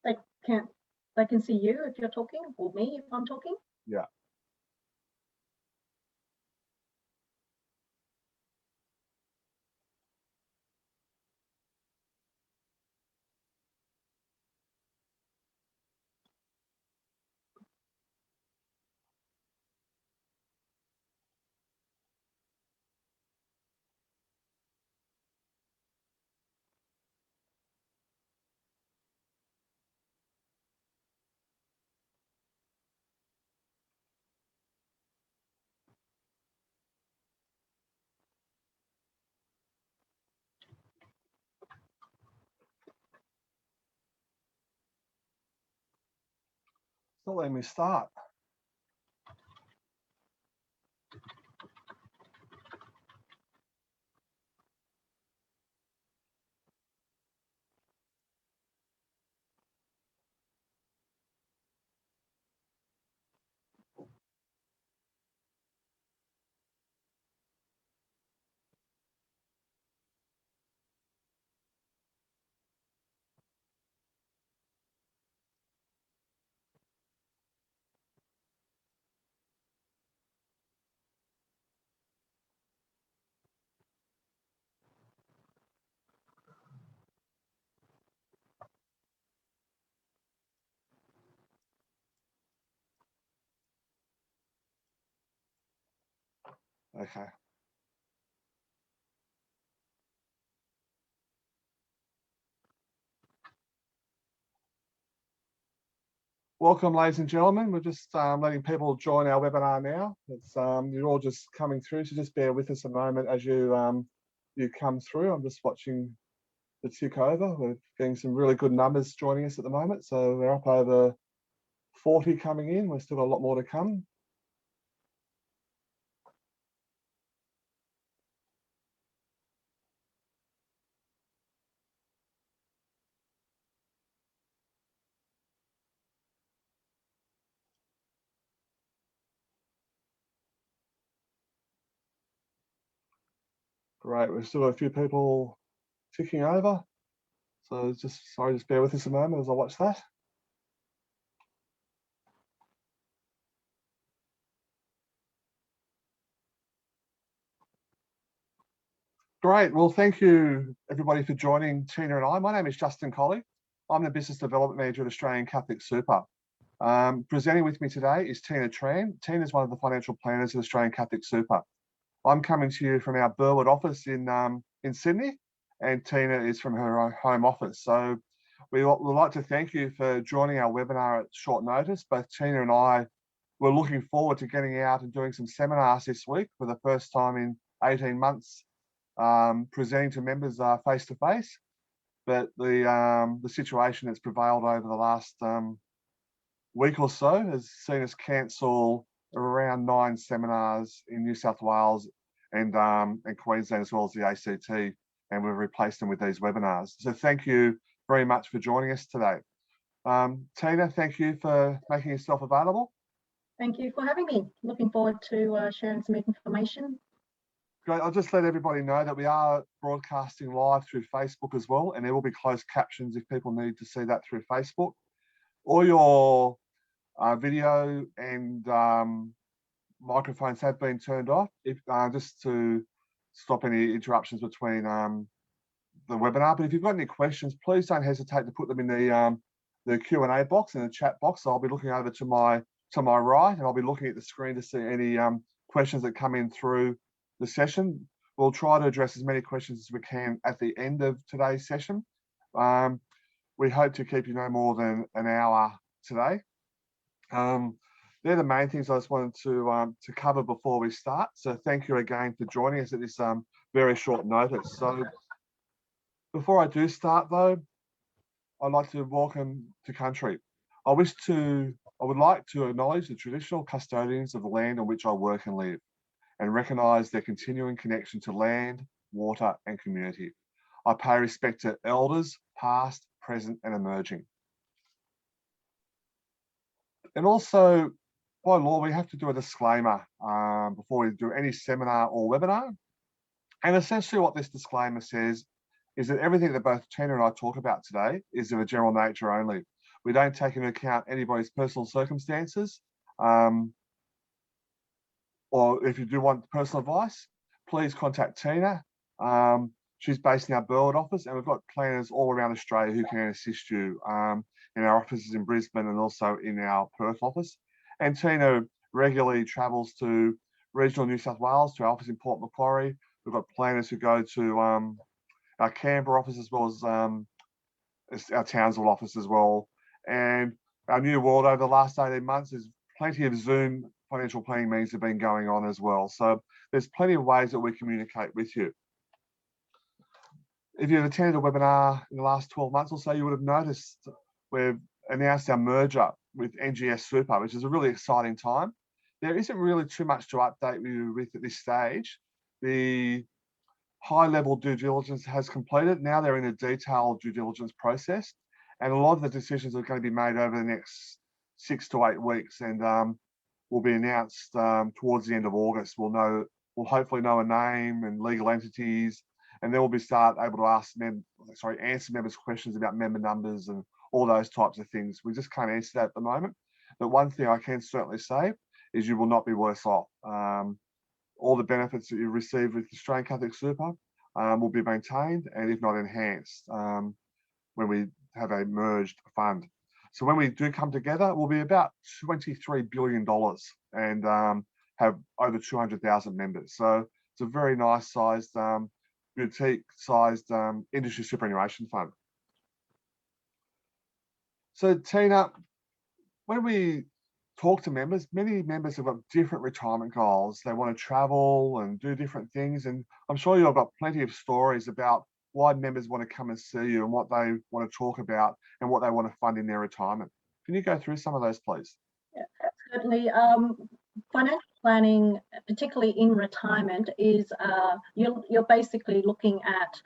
They can't. They can see you if you're talking, or me if I'm talking. Yeah. It's not letting me start. Okay. Welcome, ladies and gentlemen. We're just letting people join our webinar now. It's you're all just coming through, so just bear with us a moment as you you come through. I'm just watching the tick over. We're getting some really good numbers joining us at the moment, so we're up over 40 coming in. We've still got a lot more to come. Great, we've still got a few people ticking over. So just bear with us a moment as I watch that. Great, well, thank you everybody for joining Tina and I. My name is Justin Colley. I'm the Business Development Manager at Australian Catholic Super. Presenting with me today is Tina Tran. Tina is one of the financial planners at Australian Catholic Super. I'm coming to you from our Burwood office in Sydney, and Tina is from her home office. So we would like to thank you for joining our webinar at short notice. Both Tina and I were looking forward to getting out and doing some seminars this week for the first time in 18 months, presenting to members face to face. But the situation that's prevailed over the last week or so has seen us cancel around 9 seminars in New South Wales and Queensland, as well as the ACT, and we've replaced them with these webinars. So thank you very much for joining us today. Tina, thank you for making yourself available. Thank you for having me. Looking forward to sharing some information. Great. I'll just let everybody know that we are broadcasting live through Facebook as well, and there will be closed captions if people need to see that through Facebook. All your video and microphones have been turned off, just to stop any interruptions between the webinar. But if you've got any questions, please don't hesitate to put them in the Q&A box, in the chat box. I'll be looking over to my right, and I'll be looking at the screen to see any questions that come in through the session. We'll try to address as many questions as we can at the end of today's session. We hope to keep you no more than an hour today. They're the main things I just wanted to cover before we start. So thank you again for joining us at this very short notice. So before I do start though, I'd like to welcome to country. I would like to acknowledge the traditional custodians of the land on which I work and live, and recognise their continuing connection to land, water and community. I pay respect to elders, past, present and emerging. And also, by law, we have to do a disclaimer before we do any seminar or webinar. And essentially what this disclaimer says is that everything that both Tina and I talk about today is of a general nature only. We don't take into account anybody's personal circumstances. Or if you do want personal advice, please contact Tina. She's based in our Burwood office, and we've got planners all around Australia who can assist you in our offices in Brisbane and also in our Perth office. And Tina regularly travels to regional New South Wales, to our office in Port Macquarie. We've got planners who go to our Canberra office as well as our Townsville office as well. And our new world over the last 18 months is plenty of Zoom financial planning meetings have been going on as well. So there's plenty of ways that we communicate with you. If you've attended a webinar in the last 12 months or so, you would have noticed we've announced our merger with NGS Super, which is a really exciting time. There isn't really too much to update you with at this stage. The high-level due diligence has completed. Now they're in a detailed due diligence process, and a lot of the decisions are going to be made over the next 6 to 8 weeks, and will be announced towards the end of August. We'll hopefully know a name and legal entities, and then we'll be able to answer members' questions about member numbers and all those types of things. We just can't answer that at the moment. But one thing I can certainly say is you will not be worse off. All the benefits that you receive with Australian Catholic Super will be maintained, and if not enhanced, when we have a merged fund. So when we do come together, we'll be about $23 billion and have over 200,000 members. So it's a very nice sized, boutique sized industry superannuation fund. So Tina, when we talk to members, many members have got different retirement goals. They want to travel and do different things. And I'm sure you've got plenty of stories about why members want to come and see you and what they want to talk about and what they want to fund in their retirement. Can you go through some of those, please? Yeah, certainly. Financial planning, particularly in retirement, is you're basically looking at,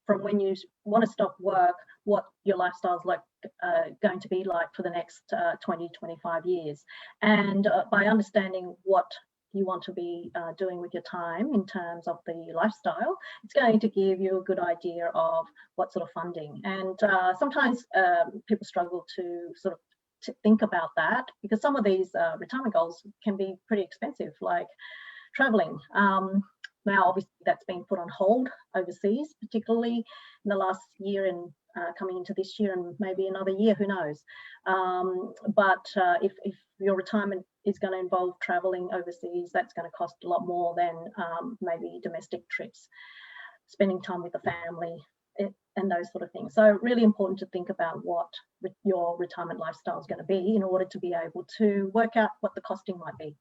from when you want to stop work, what your lifestyle is going to be like for the next 20, 25 years. And by understanding what you want to be doing with your time in terms of the lifestyle, it's going to give you a good idea of what sort of funding. And sometimes people struggle to sort of think about that, because some of these retirement goals can be pretty expensive, like traveling. Now, obviously, that's been put on hold overseas, particularly in the last year and coming into this year and maybe another year, who knows. But if your retirement is going to involve traveling overseas, that's going to cost a lot more than maybe domestic trips, spending time with the family, and those sort of things. So really important to think about what your retirement lifestyle is going to be in order to be able to work out what the costing might be.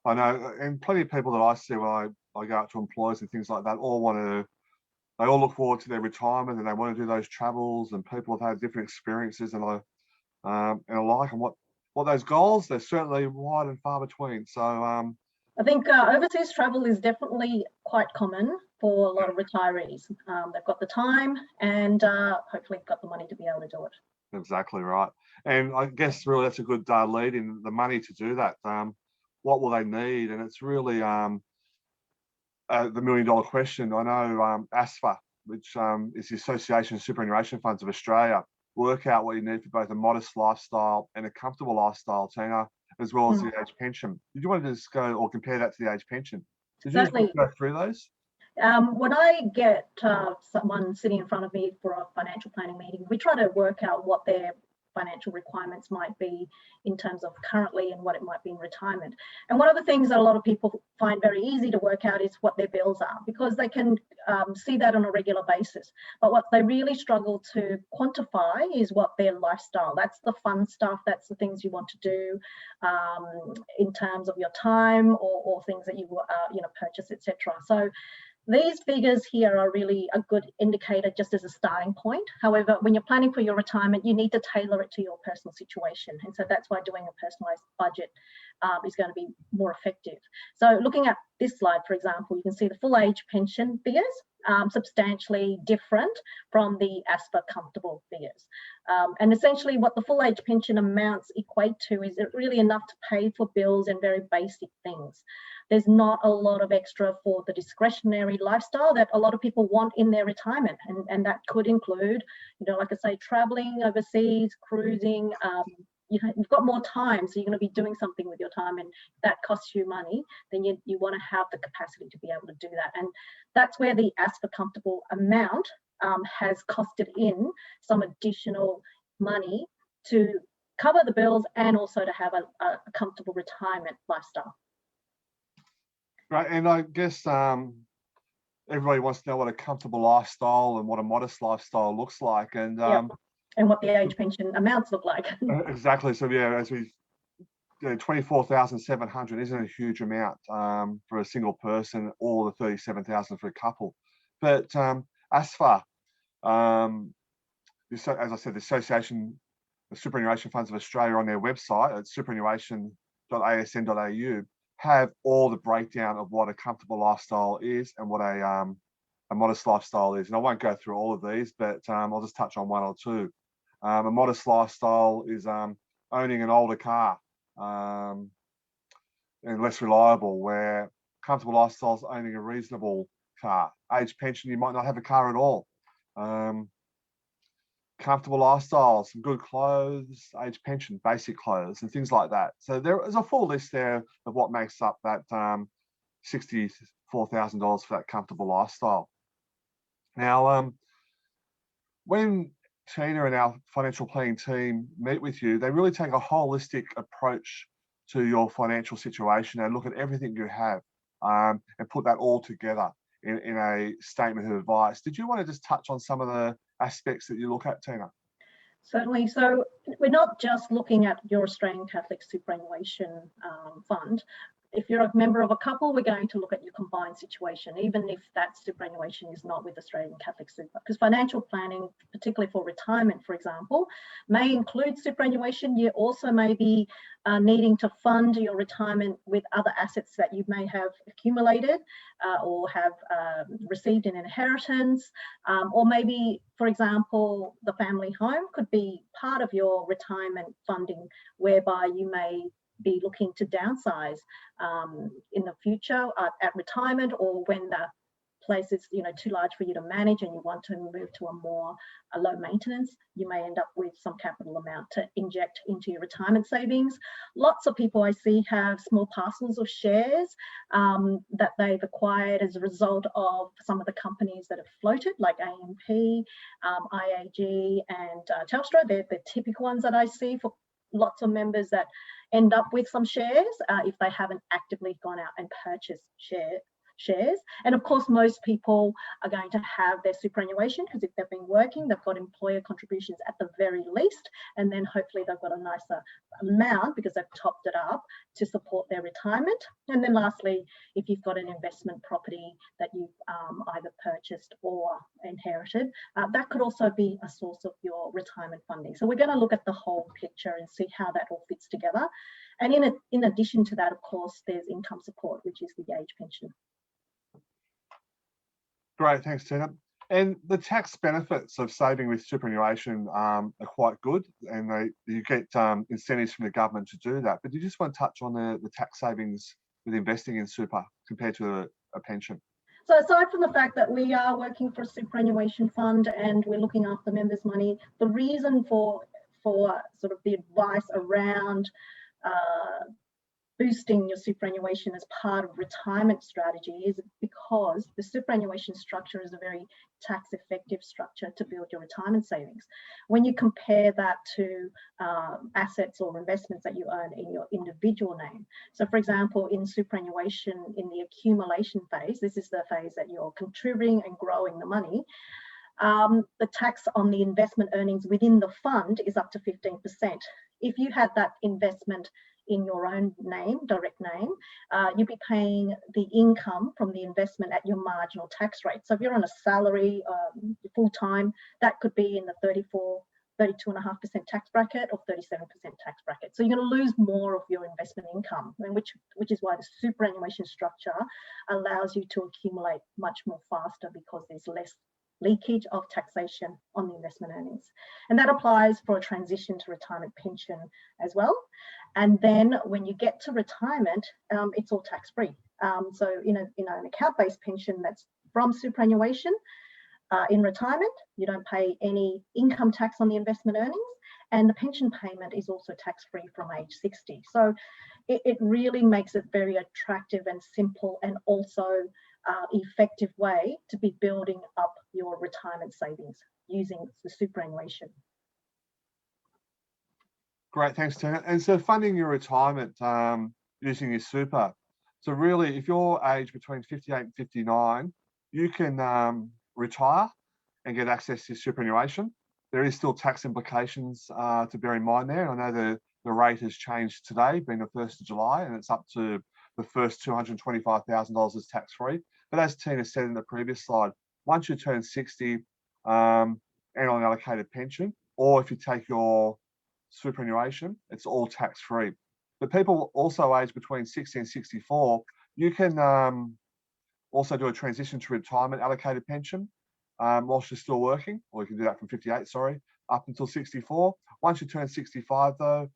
I know, and plenty of people that I see when I go out to employers and things like that they all look forward to their retirement and they want to do those travels, and people have had different experiences and what those goals, they're certainly wide and far between. So I think overseas travel is definitely quite common for a lot of retirees. They've got the time and hopefully got the money to be able to do it. Exactly right. And I guess really that's a good lead in, the money to do that. What will they need? And it's really the $1 million question. I know ASFA, which is the Association of Superannuation Funds of Australia, work out what you need for both a modest lifestyle and a comfortable lifestyle, Tina, as well as the age pension. Did you want to just go or compare that to the age pension? Did you just go through those? When I get someone sitting in front of me for a financial planning meeting, we try to work out what their financial requirements might be in terms of currently and what it might be in retirement. And one of the things that a lot of people find very easy to work out is what their bills are, because they can see that on a regular basis. But what they really struggle to quantify is what their lifestyle, that's the fun stuff, that's the things you want to do in terms of your time or things that you purchase, etc. So these figures here are really a good indicator just as a starting point. However, when you're planning for your retirement, you need to tailor it to your personal situation. And so that's why doing a personalised budget is going to be more effective. So looking at this slide, for example, you can see the full age pension figures, substantially different from the ASPA comfortable figures. And essentially what the full age pension amounts equate to is it really enough to pay for bills and very basic things. there's not a lot of extra for the discretionary lifestyle that a lot of people want in their retirement. And that could include, like I say, traveling overseas, cruising. You've got more time, so you're going to be doing something with your time, and that costs you money, then you want to have the capacity to be able to do that. And that's where the Ask for Comfortable amount has costed in some additional money to cover the bills and also to have a comfortable retirement lifestyle. Right, and I guess everybody wants to know what a comfortable lifestyle and what a modest lifestyle looks like, and and what the age pension amounts look like. Exactly. So yeah, as we 24,700 isn't a huge amount for a single person, or the 37,000 for a couple. But ASFA, as I said, the Association of Superannuation Funds of Australia, on their website at superannuation.asn.au, have all the breakdown of what a comfortable lifestyle is and what a modest lifestyle is. And I won't go through all of these, but I'll just touch on one or two. A modest lifestyle is owning an older car and less reliable, where comfortable lifestyle is owning a reasonable car. Age pension, you might not have a car at all. Comfortable lifestyle, some good clothes, age pension, basic clothes, and things like that. So there is a full list there of what makes up that $64,000 for that comfortable lifestyle. Now, when Tina and our financial planning team meet with you, they really take a holistic approach to your financial situation and look at everything you have and put that all together in a statement of advice. Did you want to just touch on some of the aspects that you look at, Tina? Certainly. So we're not just looking at your Australian Catholic Superannuation Fund. If you're a member of a couple, we're going to look at your combined situation, even if that superannuation is not with Australian Catholic Super, because financial planning, particularly for retirement, for example, may include superannuation. You also may be needing to fund your retirement with other assets that you may have accumulated or have received in inheritance, or maybe, for example, the family home could be part of your retirement funding, whereby you may be looking to downsize in the future at retirement, or when the place is too large for you to manage and you want to move to a more low maintenance, you may end up with some capital amount to inject into your retirement savings. Lots of people I see have small parcels of shares that they've acquired as a result of some of the companies that have floated, like AMP, IAG and Telstra. They're the typical ones that I see for lots of members that end up with some shares if they haven't actively gone out and purchased shares. And of course, most people are going to have their superannuation, because if they've been working, they've got employer contributions at the very least, and then hopefully they've got a nicer amount because they've topped it up to support their retirement. And then lastly, if you've got an investment property that you've either purchased or inherited, that could also be a source of your retirement funding. So we're going to look at the whole picture and see how that all fits together. And in addition to that, of course, there's income support, which is the age pension. Great, thanks, Tina. And the tax benefits of saving with superannuation are quite good, and you get incentives from the government to do that. But you just want to touch on the tax savings with investing in super compared to a pension? So aside from the fact that we are working for a superannuation fund and we're looking after members' money, the reason for sort of the advice around boosting your superannuation as part of retirement strategy is because the superannuation structure is a very tax effective structure to build your retirement savings. When you compare that to assets or investments that you own in your individual name. So for example, in superannuation, in the accumulation phase, this is the phase that you're contributing and growing the money. The tax on the investment earnings within the fund is up to 15%. If you had that investment in your own name, direct name, you'd be paying the income from the investment at your marginal tax rate. So if you're on a salary full-time, that could be in the 32.5% tax bracket or 37% tax bracket. So you're going to lose more of your investment income, which is why the superannuation structure allows you to accumulate much more faster, because there's less leakage of taxation on the investment earnings. And that applies for a transition to retirement pension as well. And then when you get to retirement, it's all tax-free. So an account-based pension that's from superannuation, in retirement, you don't pay any income tax on the investment earnings, and the pension payment is also tax-free from age 60. So it really makes it very attractive and simple, and also effective way to be building up your retirement savings using the superannuation. Great, thanks, Tina. And so funding your retirement using your super. So really, if you're aged between 58 and 59, you can retire and get access to superannuation. There is still tax implications to bear in mind there. I know the rate has changed today, being the 1st of July, and it's up to the first $225,000 is tax-free. But as Tina said in the previous slide, once you turn 60 and on an allocated pension, or if you take your superannuation, it's all tax-free. But people also aged between 60 and 64, you can also do a transition to retirement allocated pension whilst you're still working, or you can do that from 58, sorry, up until 64. Once you turn 65 though,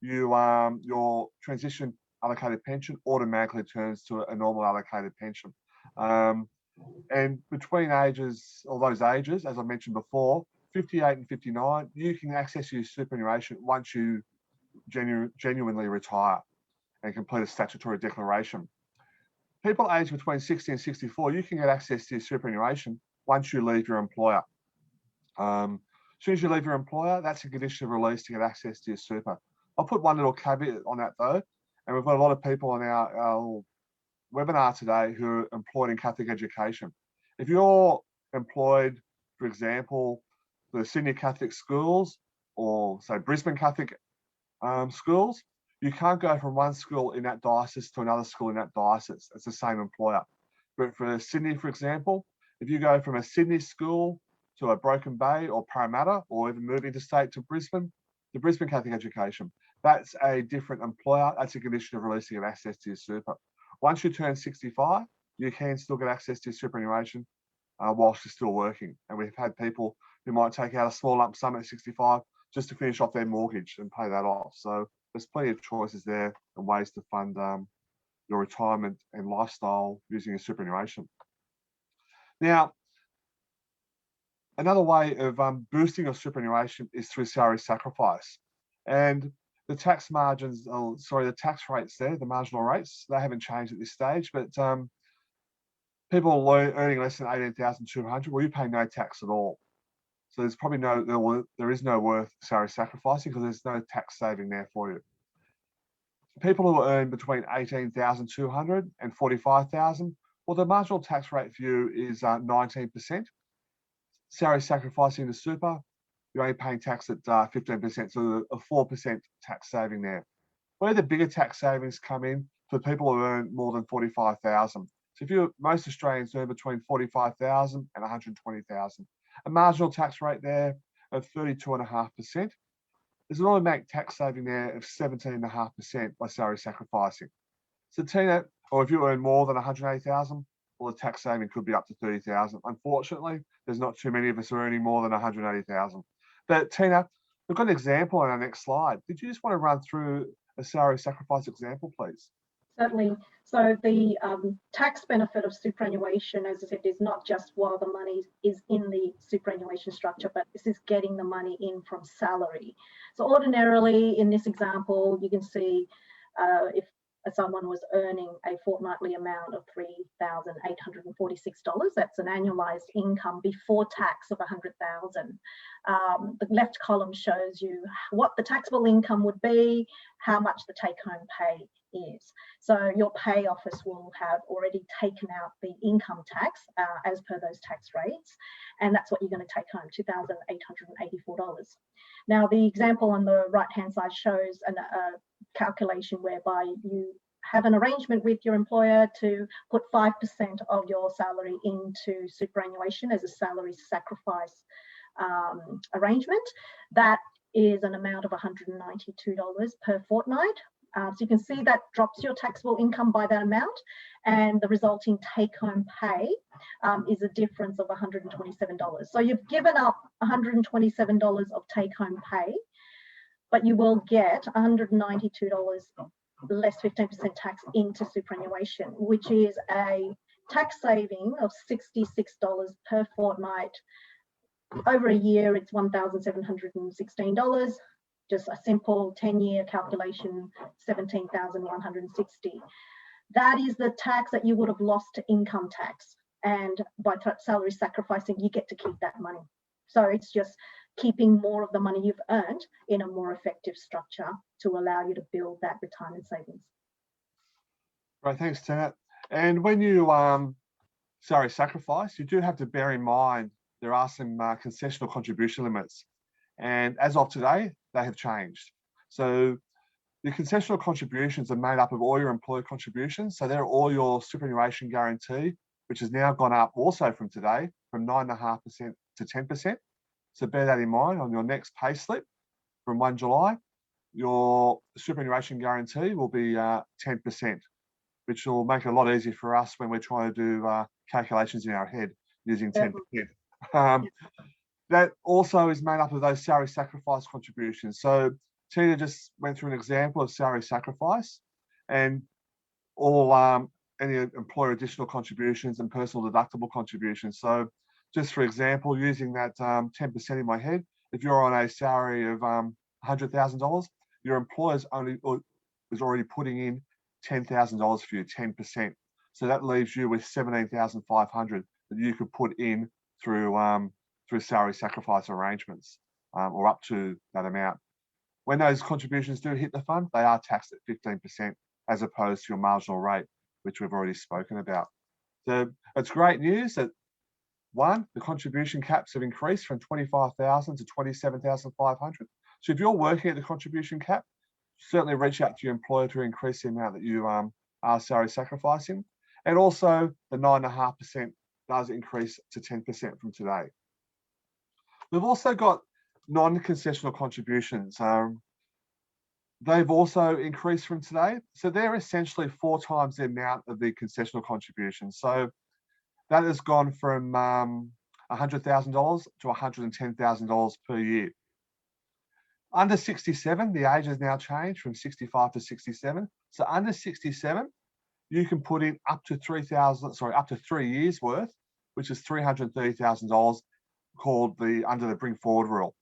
your transition allocated pension automatically turns to a normal allocated pension. And between ages, or those ages, as I mentioned before, 58 and 59, you can access your superannuation once you genuinely retire and complete a statutory declaration. People aged between 60 and 64, you can get access to your superannuation once you leave your employer. As soon as you leave your employer, that's a condition of release to get access to your super. I'll put one little caveat on that though, and we've got a lot of people on our webinar today who are employed in Catholic education. If you're employed, for example, the Sydney Catholic schools, or say Brisbane Catholic schools, you can't go from one school in that diocese to another school in that diocese. It's the same employer. But for Sydney, for example, if you go from a Sydney school to a Broken Bay or Parramatta, or even move interstate to Brisbane, the Brisbane Catholic education, that's a different employer. That's a condition of release to get access to your super. Once you turn 65, you can still get access to your superannuation whilst you're still working. And we've had people who might take out a small lump sum at 65 just to finish off their mortgage and pay that off. So there's plenty of choices there and ways to fund your retirement and lifestyle using your superannuation. Now, another way of boosting your superannuation is through salary sacrifice. And the tax margins, the tax rates there, the marginal rates, they haven't changed at this stage, but people earning less than 18,200, well, you pay no tax at all. So there's probably there is no worth salary sacrificing because there's no tax saving there for you. People who earn between 18,200 and 45,000, well, the marginal tax rate for you is 19%. Salary sacrificing the super, you're only paying tax at 15%, so a 4% tax saving there. Where the bigger tax savings come in for people who earn more than 45,000. So if most Australians earn between 45,000 and 120,000, a marginal tax rate there of 32.5%. There's an automatic tax saving there of 17.5% by salary sacrificing. So Tina, or if you earn more than 180,000, well, the tax saving could be up to 30,000. Unfortunately, there's not too many of us earning more than 180,000. But Tina, we've got an example on our next slide. Did you just want to run through a salary sacrifice example, please? Certainly. So the tax benefit of superannuation, as I said, is not just while the money is in the superannuation structure, but this is getting the money in from salary. So ordinarily, in this example, you can see if someone was earning a fortnightly amount of $3,846, that's an annualized income before tax of $100,000. The left column shows you what the taxable income would be, how much the take-home pay is. So your pay office will have already taken out the income tax as per those tax rates, and that's what you're going to take home, $2,884. Now, the example on the right-hand side shows a calculation whereby you have an arrangement with your employer to put 5% of your salary into superannuation as a salary sacrifice arrangement. That is an amount of $192 per fortnight. So you can see that drops your taxable income by that amount, and the resulting take-home pay is a difference of $127. So you've given up $127 of take-home pay, but you will get $192 less 15% tax into superannuation, which is a tax saving of $66 per fortnight. Over a year, it's $1,716. Just a simple 10-year calculation, $17,160. That is the tax that you would have lost to income tax. And by salary sacrificing, you get to keep that money. So it's just keeping more of the money you've earned in a more effective structure to allow you to build that retirement savings. Right, thanks, Tina. And when you salary sacrifice, you do have to bear in mind there are some concessional contribution limits. And as of today, they have changed. So the concessional contributions are made up of all your employer contributions. So they're all your superannuation guarantee, which has now gone up also from today from 9.5% to 10%. So bear that in mind on your next pay slip from 1 July, your superannuation guarantee will be 10%, which will make it a lot easier for us when we're trying to do calculations in our head using 10%. That also is made up of those salary sacrifice contributions. So Tina just went through an example of salary sacrifice, and all any employer additional contributions and personal deductible contributions. So just for example, using that 10% in my head, if you're on a salary of $100,000, your employer's is already putting in $10,000 for you, 10%. So that leaves you with $17,500 that you could put in through salary sacrifice arrangements, or up to that amount. When those contributions do hit the fund, they are taxed at 15% as opposed to your marginal rate, which we've already spoken about. So it's great news that, one, the contribution caps have increased from 25,000 to 27,500. So if you're working at the contribution cap, certainly reach out to your employer to increase the amount that you are salary sacrificing. And also the 9.5% does increase to 10% from today. We've also got non-concessional contributions. They've also increased from today. So they're essentially 4 times the amount of the concessional contributions. So that has gone from $100,000 to $110,000 per year. Under 67, the age has now changed from 65 to 67. So under 67, you can put in up to 3 years worth, which is $330,000, called under the bring forward rule.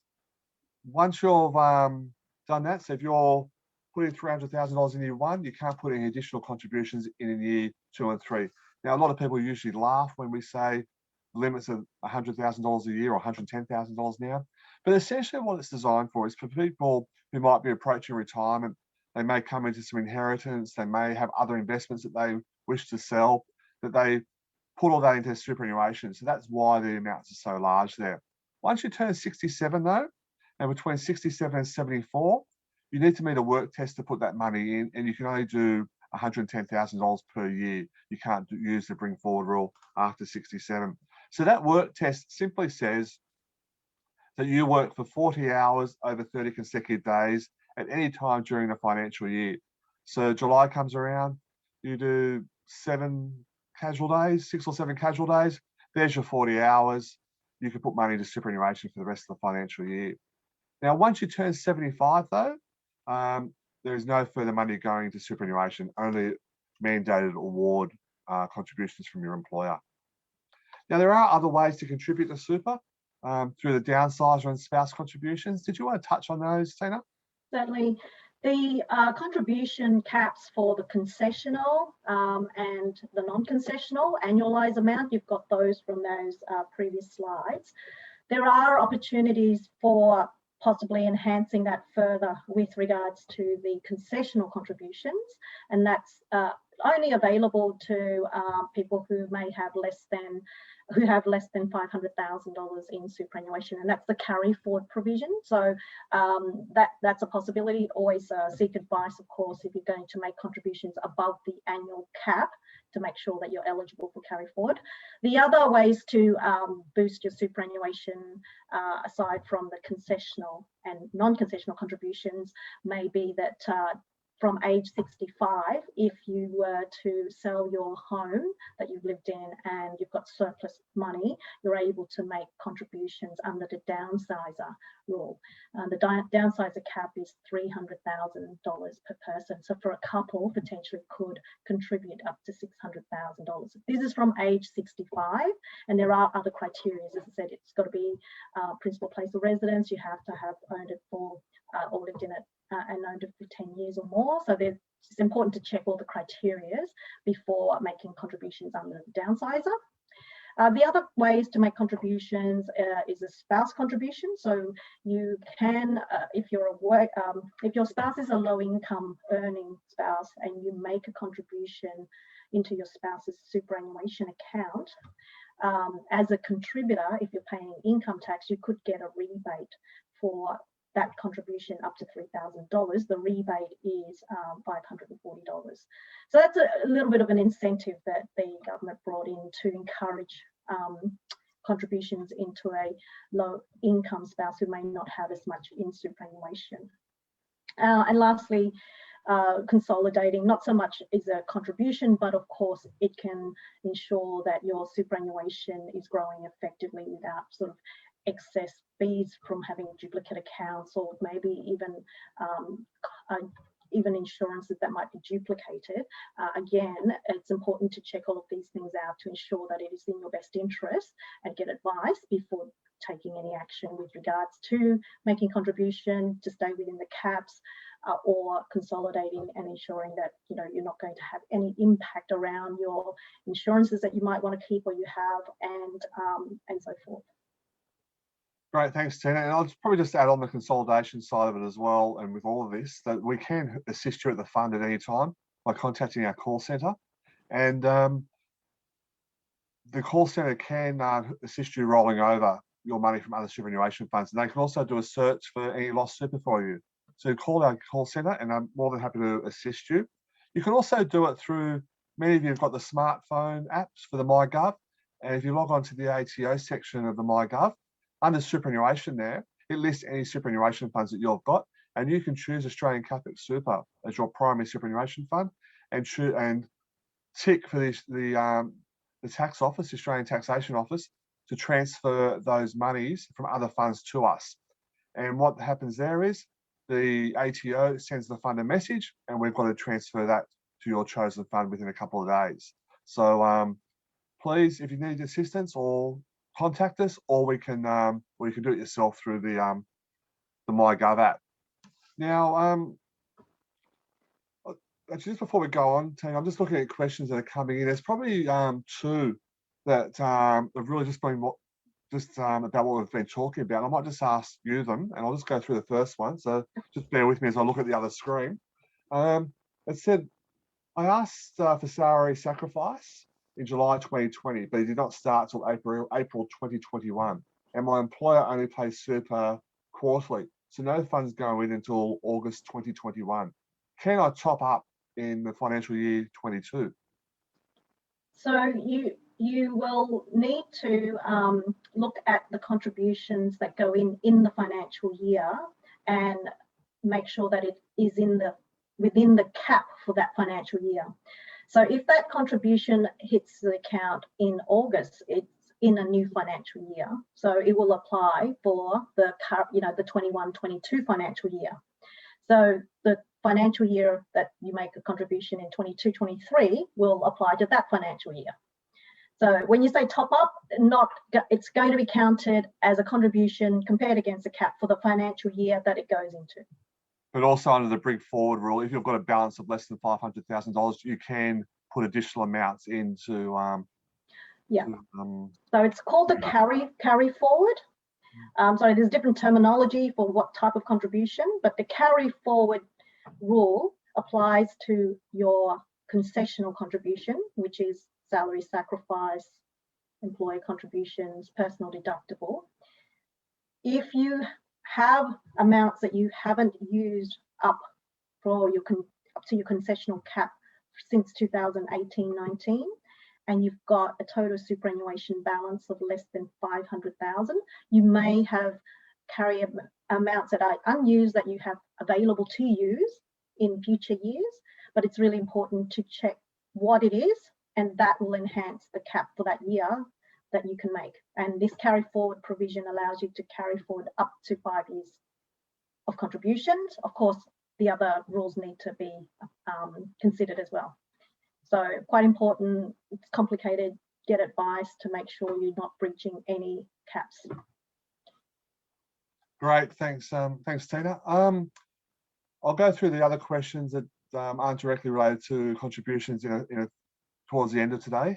Once you've done that, so if you're putting $300,000 in year 1, you can't put any additional contributions in year 2 and 3. Now, a lot of people usually laugh when we say limits of $100,000 a year or $110,000 now. But essentially what it's designed for is for people who might be approaching retirement. They may come into some inheritance, they may have other investments that they wish to sell, that they put all that into superannuation. So that's why the amounts are so large there. Once you turn 67 though, and between 67 and 74, you need to meet a work test to put that money in, and you can only do $110,000 per year. You can't use the bring forward rule after 67. So that work test simply says that you work for 40 hours over 30 consecutive days at any time during the financial year. So July comes around, you do 7 casual days, 6 or 7 casual days. There's your 40 hours. You can put money into superannuation for the rest of the financial year. Now, once you turn 75 though, there is no further money going to superannuation, only mandated award contributions from your employer. Now, there are other ways to contribute to super through the downsizer and spouse contributions. Did you want to touch on those, Tina? Certainly. The contribution caps for the concessional and the non-concessional annualised amount, you've got those from those previous slides. There are opportunities for possibly enhancing that further with regards to the concessional contributions, and that's only available to people who may have less than $500,000 in superannuation, and that's the carry forward provision. So that's a possibility. Always seek advice, of course, if you're going to make contributions above the annual cap, to make sure that you're eligible for carry forward. The other ways to boost your superannuation, aside from the concessional and non-concessional contributions, may be that from age 65, if you were to sell your home that you've lived in and you've got surplus money, you're able to make contributions under the downsizer rule. The downsizer cap is $300,000 per person. So for a couple, potentially could contribute up to $600,000. This is from age 65, and there are other criteria. As I said, it's got to be principal place of residence. You have to have owned it for or lived in it and owned it for 10 years or more. So it's important to check all the criteria before making contributions under the downsizer. The other ways to make contributions is a spouse contribution. So you can, if your spouse is a low-income earning spouse and you make a contribution into your spouse's superannuation account, as a contributor, if you're paying income tax, you could get a rebate for that contribution up to $3,000. The rebate is $540. So that's a little bit of an incentive that the government brought in to encourage contributions into a low income spouse who may not have as much in superannuation. And lastly, consolidating, not so much is a contribution, but of course it can ensure that your superannuation is growing effectively without sort of excess fees from having duplicate accounts, or maybe even insurances that might be duplicated. Again, it's important to check all of these things out to ensure that it is in your best interest and get advice before taking any action with regards to making contribution to stay within the caps or consolidating and ensuring that you're not going to have any impact around your insurances that you might want to keep or you have, and so forth. Great, thanks, Tina. And I'll probably just add on the consolidation side of it as well. And with all of this, that we can assist you at the fund at any time by contacting our call centre. And the call centre can assist you rolling over your money from other superannuation funds. And they can also do a search for any lost super for you. So call our call centre and I'm more than happy to assist you. You can also do it through, many of you have got the smartphone apps for the MyGov. And if you log on to the ATO section of the MyGov, under superannuation there, it lists any superannuation funds that you've got, and you can choose Australian Catholic Super as your primary superannuation fund, and tick for the tax office, the Australian Taxation Office, to transfer those monies from other funds to us. And what happens there is the ATO sends the fund a message, and we've got to transfer that to your chosen fund within a couple of days. So please, if you need assistance, or contact us, or you can do it yourself through the MyGov app. Now, just before we go on, Tina, I'm just looking at questions that are coming in. There's probably two that have really just been about what we've been talking about. I might just ask you them, and I'll just go through the first one. So just bear with me as I look at the other screen. It said, I asked for salary sacrifice in July 2020, but it did not start till April 2021. And my employer only pays super quarterly, so no funds go in until August 2021. Can I top up in the financial year 22? So you will need to look at the contributions that go in the financial year and make sure that it is within the cap for that financial year. So if that contribution hits the account in August, it's in a new financial year. So it will apply for the 21-22 financial year. So the financial year that you make a contribution in 22-23 will apply to that financial year. So when you say top up, it's going to be counted as a contribution compared against the cap for the financial year that it goes into. But also under the bring forward rule, if you've got a balance of less than $500,000, you can put additional amounts into. So it's called the carry forward. So there's different terminology for what type of contribution, but the carry forward rule applies to your concessional contribution, which is salary sacrifice, employer contributions, personal deductible. If you have amounts that you haven't used up to your concessional cap since 2018-19, and you've got a total superannuation balance of less than 500,000, you may have carry amounts that are unused that you have available to use in future years, but it's really important to check what it is, and that will enhance the cap for that year that you can make. And this carry forward provision allows you to carry forward up to 5 years of contributions. Of course, the other rules need to be considered as well. So quite important, it's complicated, get advice to make sure you're not breaching any caps. Great, thanks, thanks Tina. I'll go through the other questions that aren't directly related to contributions towards the end of today.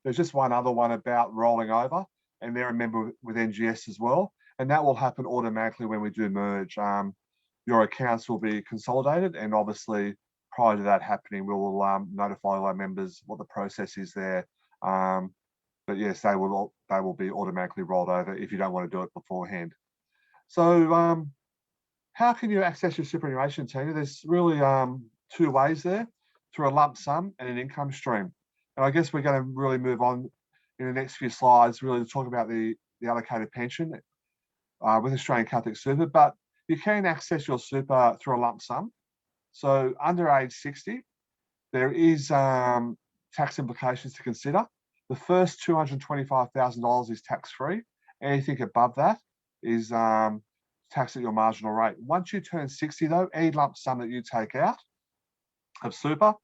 There's just one other one about rolling over, and they're a member with NGS as well, and that will happen automatically when we do merge. Your accounts will be consolidated, and obviously prior to that happening, we will notify all our members what the process is there. But yes, they will be automatically rolled over if you don't want to do it beforehand. So how can you access your superannuation, Tina? There's really two ways there, through a lump sum and an income stream. And I guess we're going to really move on in the next few slides, really to talk about the allocated pension with Australian Catholic Super, but you can access your super through a lump sum. So under age 60, there is tax implications to consider. The first $225,000 is tax-free. Anything above that is taxed at your marginal rate. Once you turn 60 though, any lump sum that you take out of super,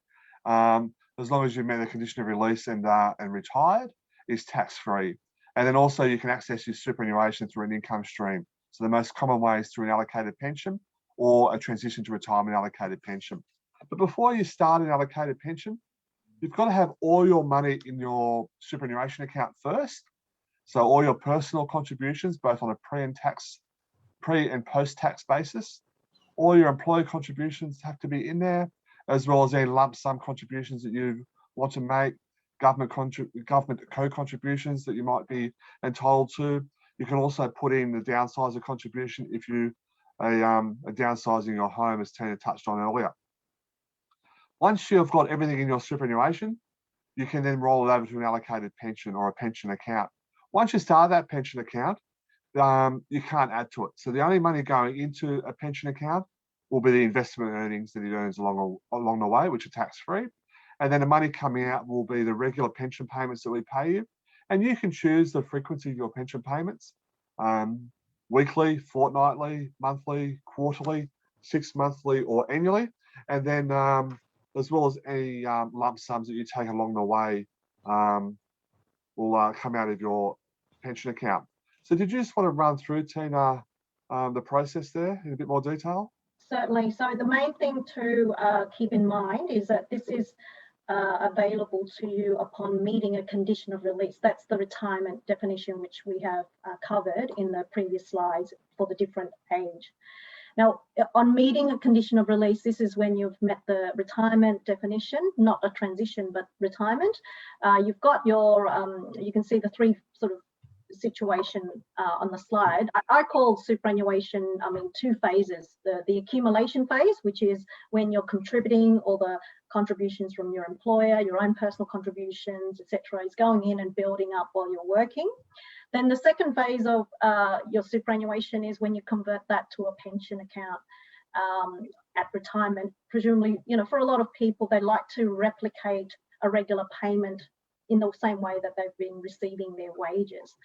as long as you met the condition of release and retired, is tax-free. And then also you can access your superannuation through an income stream. So the most common way is through an allocated pension or a transition to retirement allocated pension. But before you start an allocated pension, you've got to have all your money in your superannuation account first. So all your personal contributions, both on a pre and post-tax basis. All your employee contributions have to be in there, as well as any lump sum contributions that you want to make, government co-contributions that you might be entitled to. You can also put in the downsizer contribution if you are downsizing your home, as Tina touched on earlier. Once you've got everything in your superannuation, you can then roll it over to an allocated pension or a pension account. Once you start that pension account, you can't add to it. So the only money going into a pension account will be the investment earnings that it earns along the way, which are tax-free. And then the money coming out will be the regular pension payments that we pay you. And you can choose the frequency of your pension payments, weekly, fortnightly, monthly, quarterly, 6 monthly, or annually. And then as well as any lump sums that you take along the way will come out of your pension account. So did you just want to run through, Tina, the process there in a bit more detail? Certainly. So the main thing to keep in mind is that this is available to you upon meeting a condition of release. That's the retirement definition, which we have covered in the previous slides for the different age. Now, on meeting a condition of release, this is when you've met the retirement definition, not a transition, but retirement. You've got your, you can see the three sort of situation on the slide. I call superannuation, two phases. The accumulation phase, which is when you're contributing all the contributions from your employer, your own personal contributions, etc., is going in and building up while you're working. Then the second phase of your superannuation is when you convert that to a pension account at retirement. Presumably, for a lot of people, they like to replicate a regular payment in the same way that they've been receiving their wages,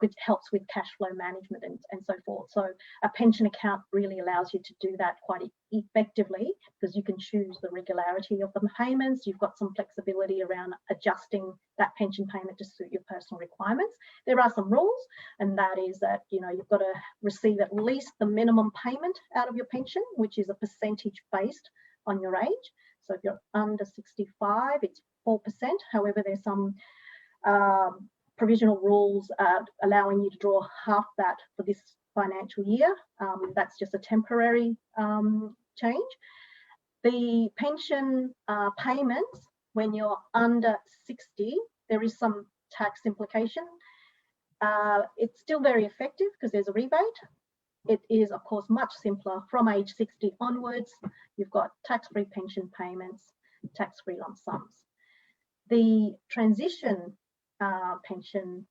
which helps with cash flow management and so forth. So a pension account really allows you to do that quite effectively, because you can choose the regularity of the payments. You've got some flexibility around adjusting that pension payment to suit your personal requirements. There are some rules, and that is that you've got to receive at least the minimum payment out of your pension, which is a percentage based on your age. So if you're under 65, it's 4%. However, there's some provisional rules allowing you to draw half that for this financial year. That's just a temporary change. The pension payments, when you're under 60, there is some tax implication. It's still very effective because there's a rebate. It is, of course, much simpler from age 60 onwards. You've got tax-free pension payments, tax-free lump sums. The transition pension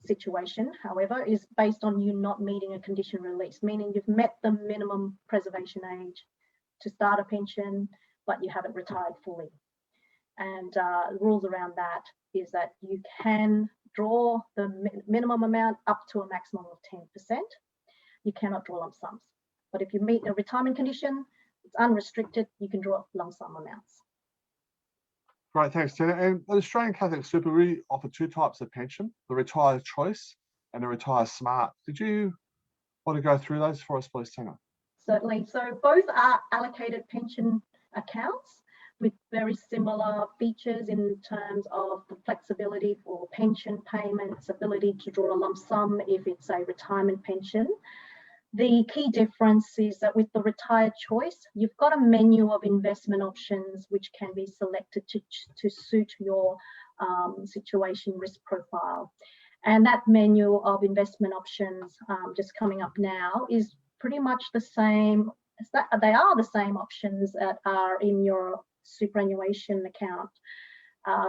situation, however, is based on you not meeting a condition release, meaning you've met the minimum preservation age to start a pension, but you haven't retired fully. And the rules around that is that you can draw the minimum amount up to a maximum of 10%. You cannot draw lump sums. But if you meet a retirement condition, it's unrestricted, you can draw lump sum amounts. Great, thanks, Tina. And the Australian Catholic Super, we offer two types of pension, the Retire Choice and the Retire Smart. Did you want to go through those for us, please, Tina? Certainly. So both are allocated pension accounts with very similar features in terms of the flexibility for pension payments, ability to draw a lump sum if it's a retirement pension. The key difference is that with the Retire Choice, you've got a menu of investment options which can be selected to suit your situation risk profile. And that menu of investment options just coming up now is pretty much the same. They are the same options that are in your superannuation account.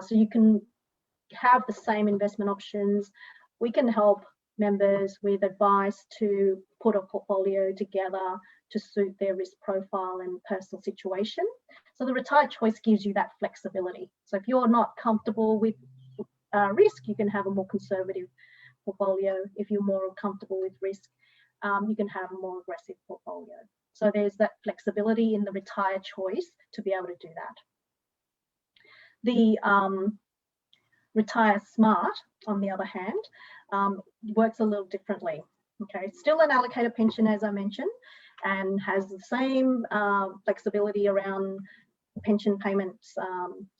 So you can have the same investment options. We can help members with advice to put a portfolio together to suit their risk profile and personal situation. So the Retire Choice gives you that flexibility. So if you're not comfortable with risk, you can have a more conservative portfolio. If you're more comfortable with risk, you can have a more aggressive portfolio. So there's that flexibility in the Retire Choice to be able to do that. The Retire Smart, on the other hand, works a little differently. Okay, still an allocated pension, as I mentioned, and has the same flexibility around pension payments.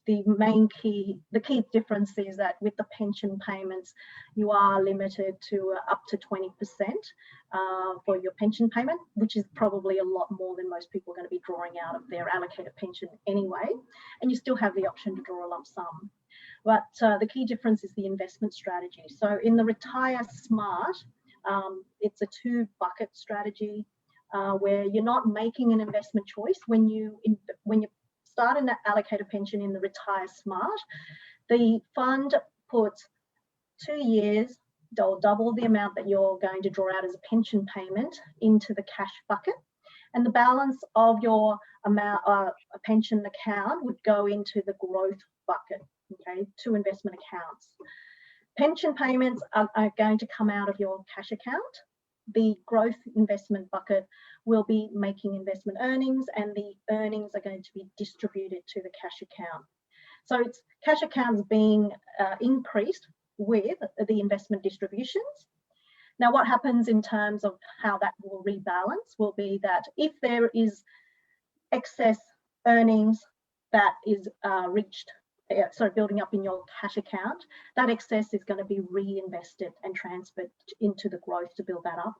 The key difference is that with the pension payments, you are limited to up to 20% for your pension payment, which is probably a lot more than most people are going to be drawing out of their allocated pension anyway. And you still have the option to draw a lump sum. But the key difference is the investment strategy. So in the Retire Smart, it's a two-bucket strategy where you're not making an investment choice. When you start an allocated pension in the Retire Smart, the fund puts 2 years, or double the amount that you're going to draw out as a pension payment, into the cash bucket. And the balance of your amount, a pension account, would go into the growth bucket. Okay, two investment accounts. Pension payments are going to come out of your cash account. The growth investment bucket will be making investment earnings, and the earnings are going to be distributed to the cash account. So it's cash accounts being increased with the investment distributions. Now, what happens in terms of how that will rebalance will be that if there is excess earnings that is building up in your cash account, that excess is going to be reinvested and transferred into the growth to build that up.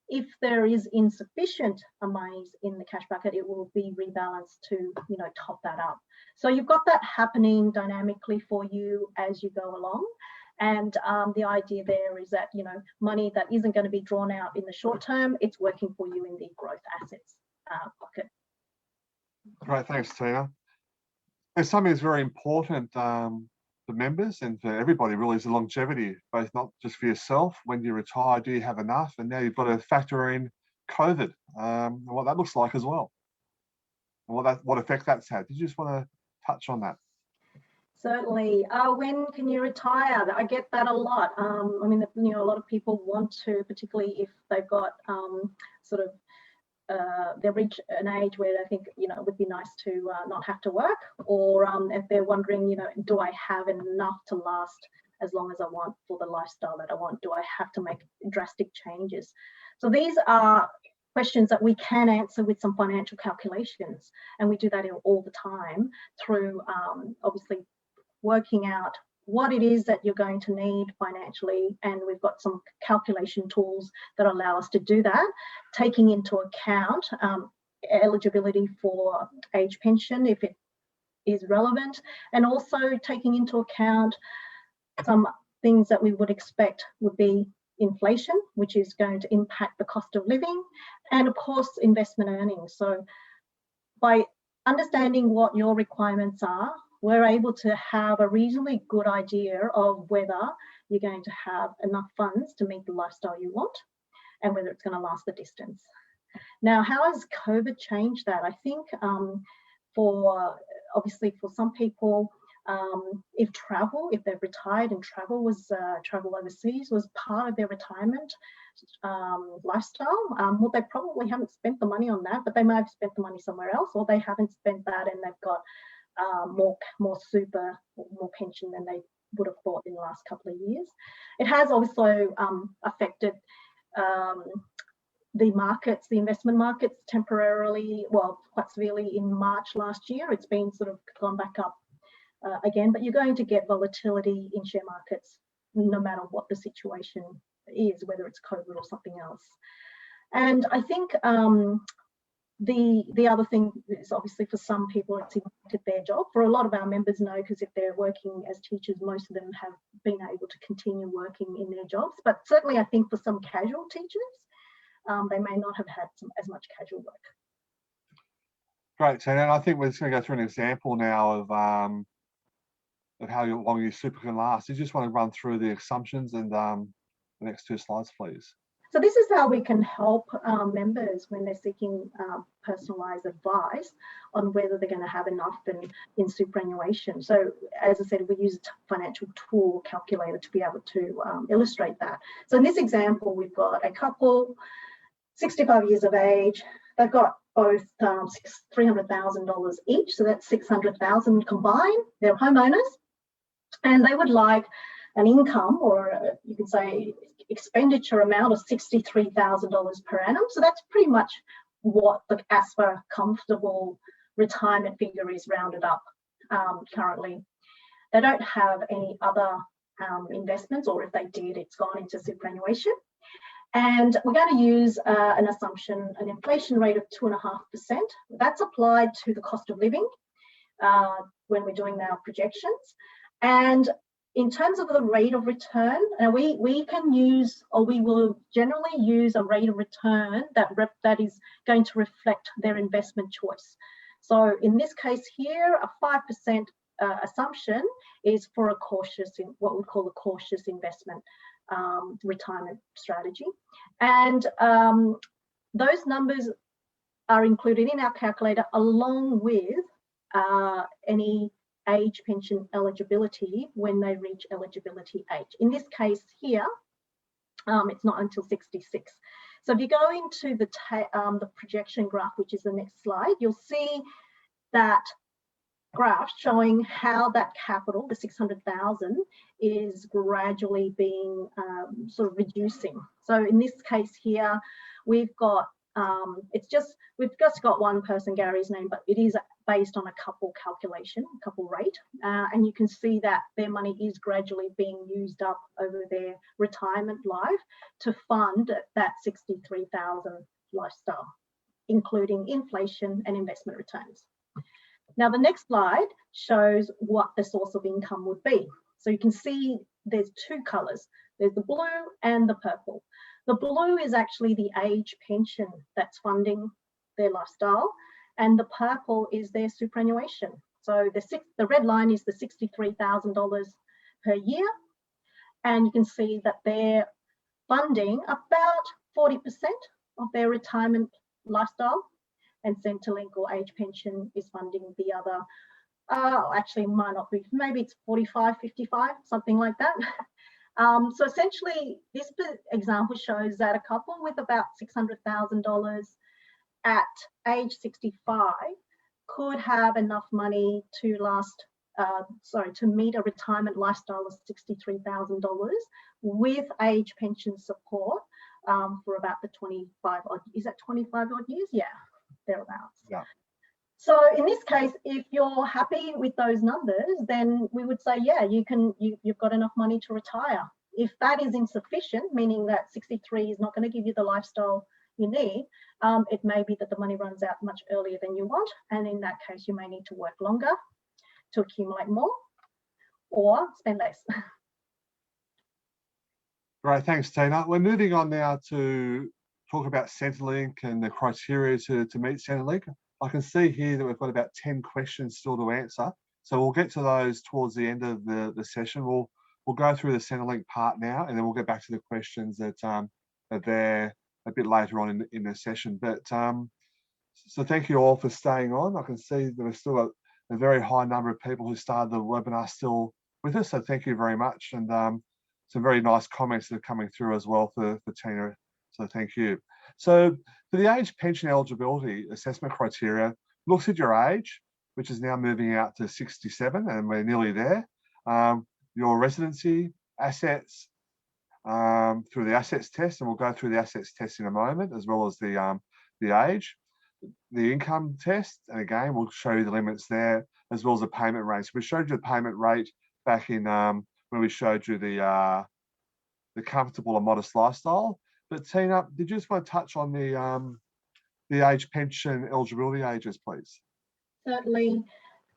If there is insufficient monies in the cash bucket, it will be rebalanced to, top that up. So you've got that happening dynamically for you as you go along. And the idea there is that, money that isn't going to be drawn out in the short term, it's working for you in the growth assets bucket. Great, thanks, Tina. And something that's very important for members and for everybody really is the longevity, both not just for yourself. When you retire, do you have enough? And now you've got to factor in COVID and what that looks like as well, and what effect that's had. Did you just want to touch on that? Certainly. When can you retire? I get that a lot. A lot of people want to, particularly if they've got they reach an age where they think, it would be nice to not have to work, or if they're wondering, do I have enough to last as long as I want for the lifestyle that I want? Do I have to make drastic changes? So these are questions that we can answer with some financial calculations, and we do that all the time through obviously working out what it is that you're going to need financially, and we've got some calculation tools that allow us to do that, taking into account eligibility for age pension if it is relevant, and also taking into account some things that we would expect would be inflation, which is going to impact the cost of living, and of course investment earnings. So by understanding what your requirements are, we're able to have a reasonably good idea of whether you're going to have enough funds to meet the lifestyle you want and whether it's going to last the distance. Now, how has COVID changed that? I think obviously for some people, if they've retired and travel overseas was part of their retirement lifestyle, well, they probably haven't spent the money on that, but they may have spent the money somewhere else, or they haven't spent that and they've got more super, more pension than they would have thought in the last couple of years. It has also affected the markets, the investment markets temporarily, well, quite severely in March last year. It's been sort of gone back up again, but you're going to get volatility in share markets no matter what the situation is, whether it's COVID or something else. And I think the other thing is obviously for some people it's impacted their job. For a lot of our members know, because if they're working as teachers, most of them have been able to continue working in their jobs. But certainly I think for some casual teachers, they may not have had as much casual work. Great, Tina. And I think we're just going to go through an example now of how long your super can last. You just want to run through the assumptions and the next 2 slides, please. So this is how we can help members when they're seeking personalised advice on whether they're going to have enough in superannuation. So as I said, we use a financial tool calculator to be able to illustrate that. So in this example, we've got a couple, 65 years of age. They've got both $300,000 each, so that's $600,000 combined. They're homeowners, and they would like an income, or you could say expenditure amount of $63,000 per annum. So that's pretty much what the ASPA comfortable retirement figure is rounded up currently. They don't have any other investments, or if they did, it's gone into superannuation. And we're going to use an assumption, an inflation rate of 2.5%. That's applied to the cost of living when we're doing our projections. And in terms of the rate of return, we can use, or we will generally use, a rate of return that is going to reflect their investment choice. So in this case here, a 5% assumption is for a cautious, what we call a cautious investment retirement strategy. And those numbers are included in our calculator along with any age pension eligibility when they reach eligibility age. In this case here, it's not until 66. So if you go into the projection graph, which is the next slide, you'll see that graph showing how that capital, the 600,000, is gradually being sort of reducing. So in this case here, we've got we've just got one person, Gary's name, but it is based on a couple calculation, couple rate, and you can see that their money is gradually being used up over their retirement life to fund that 63,000 lifestyle, including inflation and investment returns. Now, the next slide shows what the source of income would be. So you can see there's 2 colours. There's the blue and the purple. The blue is actually the age pension that's funding their lifestyle, and the purple is their superannuation. So the red line is the $63,000 per year, and you can see that they're funding about 40% of their retirement lifestyle, and Centrelink or age pension is funding the other. Actually, might not be. Maybe it's 45, 55, something like that. So essentially, this example shows that a couple with about $600,000 at age 65 could have enough money to last, to meet a retirement lifestyle of $63,000 with age pension support for about the 25 odd. Is that 25 odd years? Yeah, thereabouts. Yeah. So in this case, if you're happy with those numbers, then we would say, yeah, you've got enough money to retire. If that is insufficient, meaning that 63 is not going to give you the lifestyle you need, it may be that the money runs out much earlier than you want, and in that case, you may need to work longer to accumulate more or spend less. Right, thanks, Tina. We're moving on now to talk about Centrelink and the criteria to meet Centrelink. I can see here that we've got about 10 questions still to answer. So we'll get to those towards the end of the session. We'll go through the Centrelink part now, and then we'll get back to the questions that are there a bit later on in the session. But so thank you all for staying on. I can see there are still a very high number of people who started the webinar still with us. So thank you very much. And some very nice comments that are coming through as well for Tina. So thank you. So for the age pension eligibility assessment criteria, looks at your age, which is now moving out to 67, and we're nearly there. Your residency, assets, through the assets test, and we'll go through the assets test in a moment, as well as the age, the income test, and again we'll show you the limits there, as well as the payment rate. So we showed you the payment rate back in when we showed you the comfortable and modest lifestyle. But Tina, did you just want to touch on the age pension eligibility ages, please? Certainly.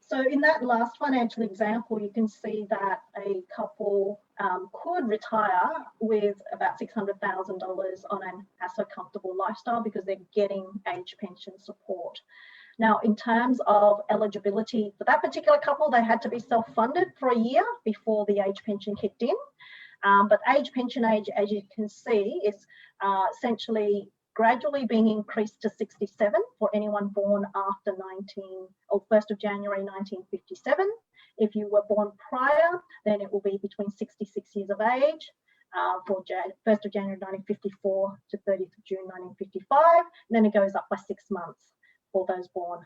So in that last financial example, you can see that a couple could retire with about $600,000 on an ASSA comfortable lifestyle because they're getting age pension support. Now, in terms of eligibility for that particular couple, they had to be self-funded for a year before the age pension kicked in. But age pension age, as you can see, is essentially gradually being increased to 67 for anyone born after 1st of January 1957. If you were born prior, then it will be between 66 years of age for 1st of January 1954 to 30th of June 1955. And then it goes up by 6 months for those born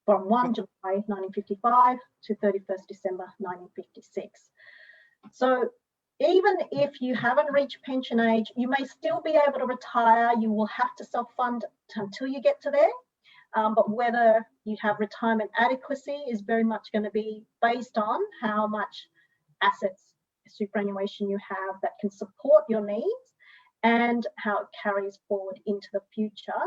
from 1 July 1955 to 31st December 1956. So even if you haven't reached pension age, you may still be able to retire. You will have to self-fund until you get to there. But whether you have retirement adequacy is very much going to be based on how much assets, superannuation you have that can support your needs and how it carries forward into the future,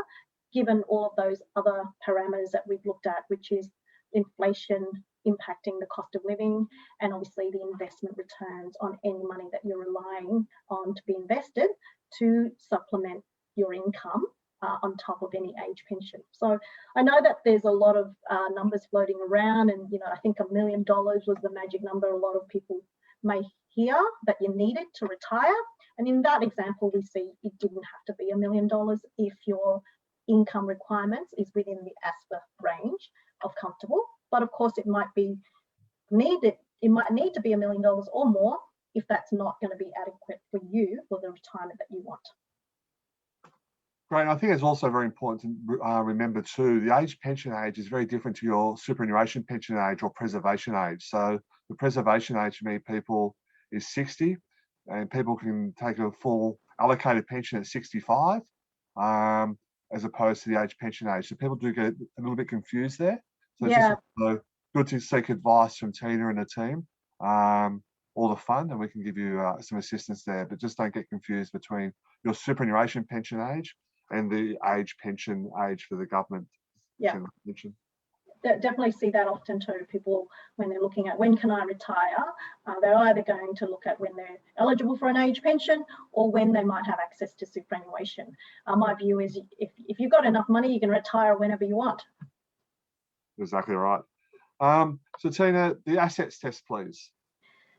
given all of those other parameters that we've looked at, which is inflation impacting the cost of living, and obviously the investment returns on any money that you're relying on to be invested to supplement your income on top of any age pension. So I know that there's a lot of numbers floating around, and I think $1 million was the magic number a lot of people may hear that you needed to retire. And in that example, we see it didn't have to be $1 million if your income requirements is within the ASPA range of comfortable. But of course, it might need to be $1 million or more if that's not going to be adequate for you for the retirement that you want. Great. And I think it's also very important to remember too, the age pension age is very different to your superannuation pension age or preservation age. So the preservation age for many people is 60, and people can take a full allocated pension at 65, as opposed to the age pension age. So people do get a little bit confused there. So it's just good to seek advice from Tina and the team, or the fund, and we can give you some assistance there. But just don't get confused between your superannuation pension age and the age pension age for the government. Yeah, definitely see that often too. People, when they're looking at when can I retire, they're either going to look at when they're eligible for an age pension or when they might have access to superannuation. My view is if you've got enough money, you can retire whenever you want. Exactly right. So Tina, the assets test, please.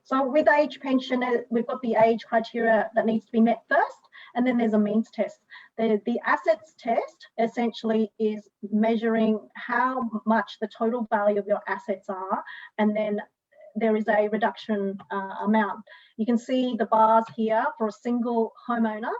So with age pension, we've got the age criteria that needs to be met first, and then there's a means test. The assets test essentially is measuring how much the total value of your assets are, and then there is a reduction amount. You can see the bars here for a single homeowner.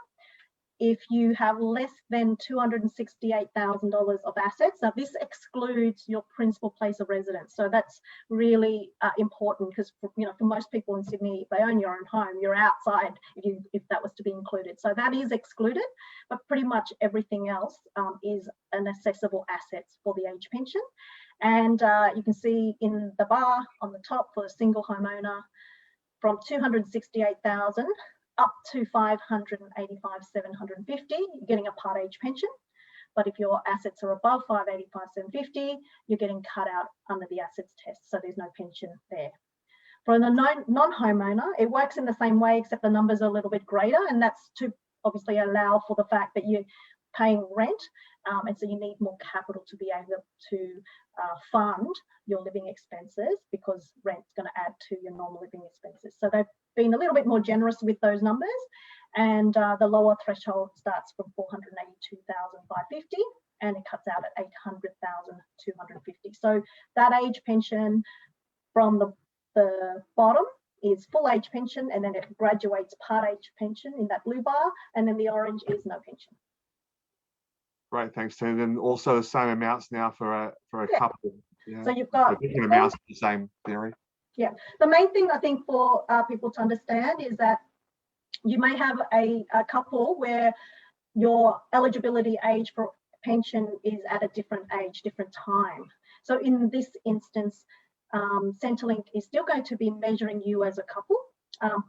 If you have less than $268,000 of assets, now this excludes your principal place of residence. So that's really important because for most people in Sydney, if they own your own home, you're outside if that was to be included. So that is excluded, but pretty much everything else is an assessable assets for the age pension. And you can see in the bar on the top for a single homeowner from 268,000 up to 585,750, you're getting a part age pension. But if your assets are above 585,750, you're getting cut out under the assets test, so there's no pension there. For the non-homeowner, it works in the same way, except the numbers are a little bit greater, and that's to obviously allow for the fact that you paying rent, and so you need more capital to be able to fund your living expenses, because rent's going to add to your normal living expenses. So they've been a little bit more generous with those numbers, and the lower threshold starts from 482,550 and it cuts out at 800,250. So that age pension from the bottom is full age pension, and then it graduates part age pension in that blue bar, and then the orange is no pension. Great, thanks, Tina. And also the same amounts now for a couple. Yeah. So you've got different amounts of the same theory. Yeah, the main thing I think for people to understand is that you may have a couple where your eligibility age for pension is at a different age, different time. So in this instance, Centrelink is still going to be measuring you as a couple,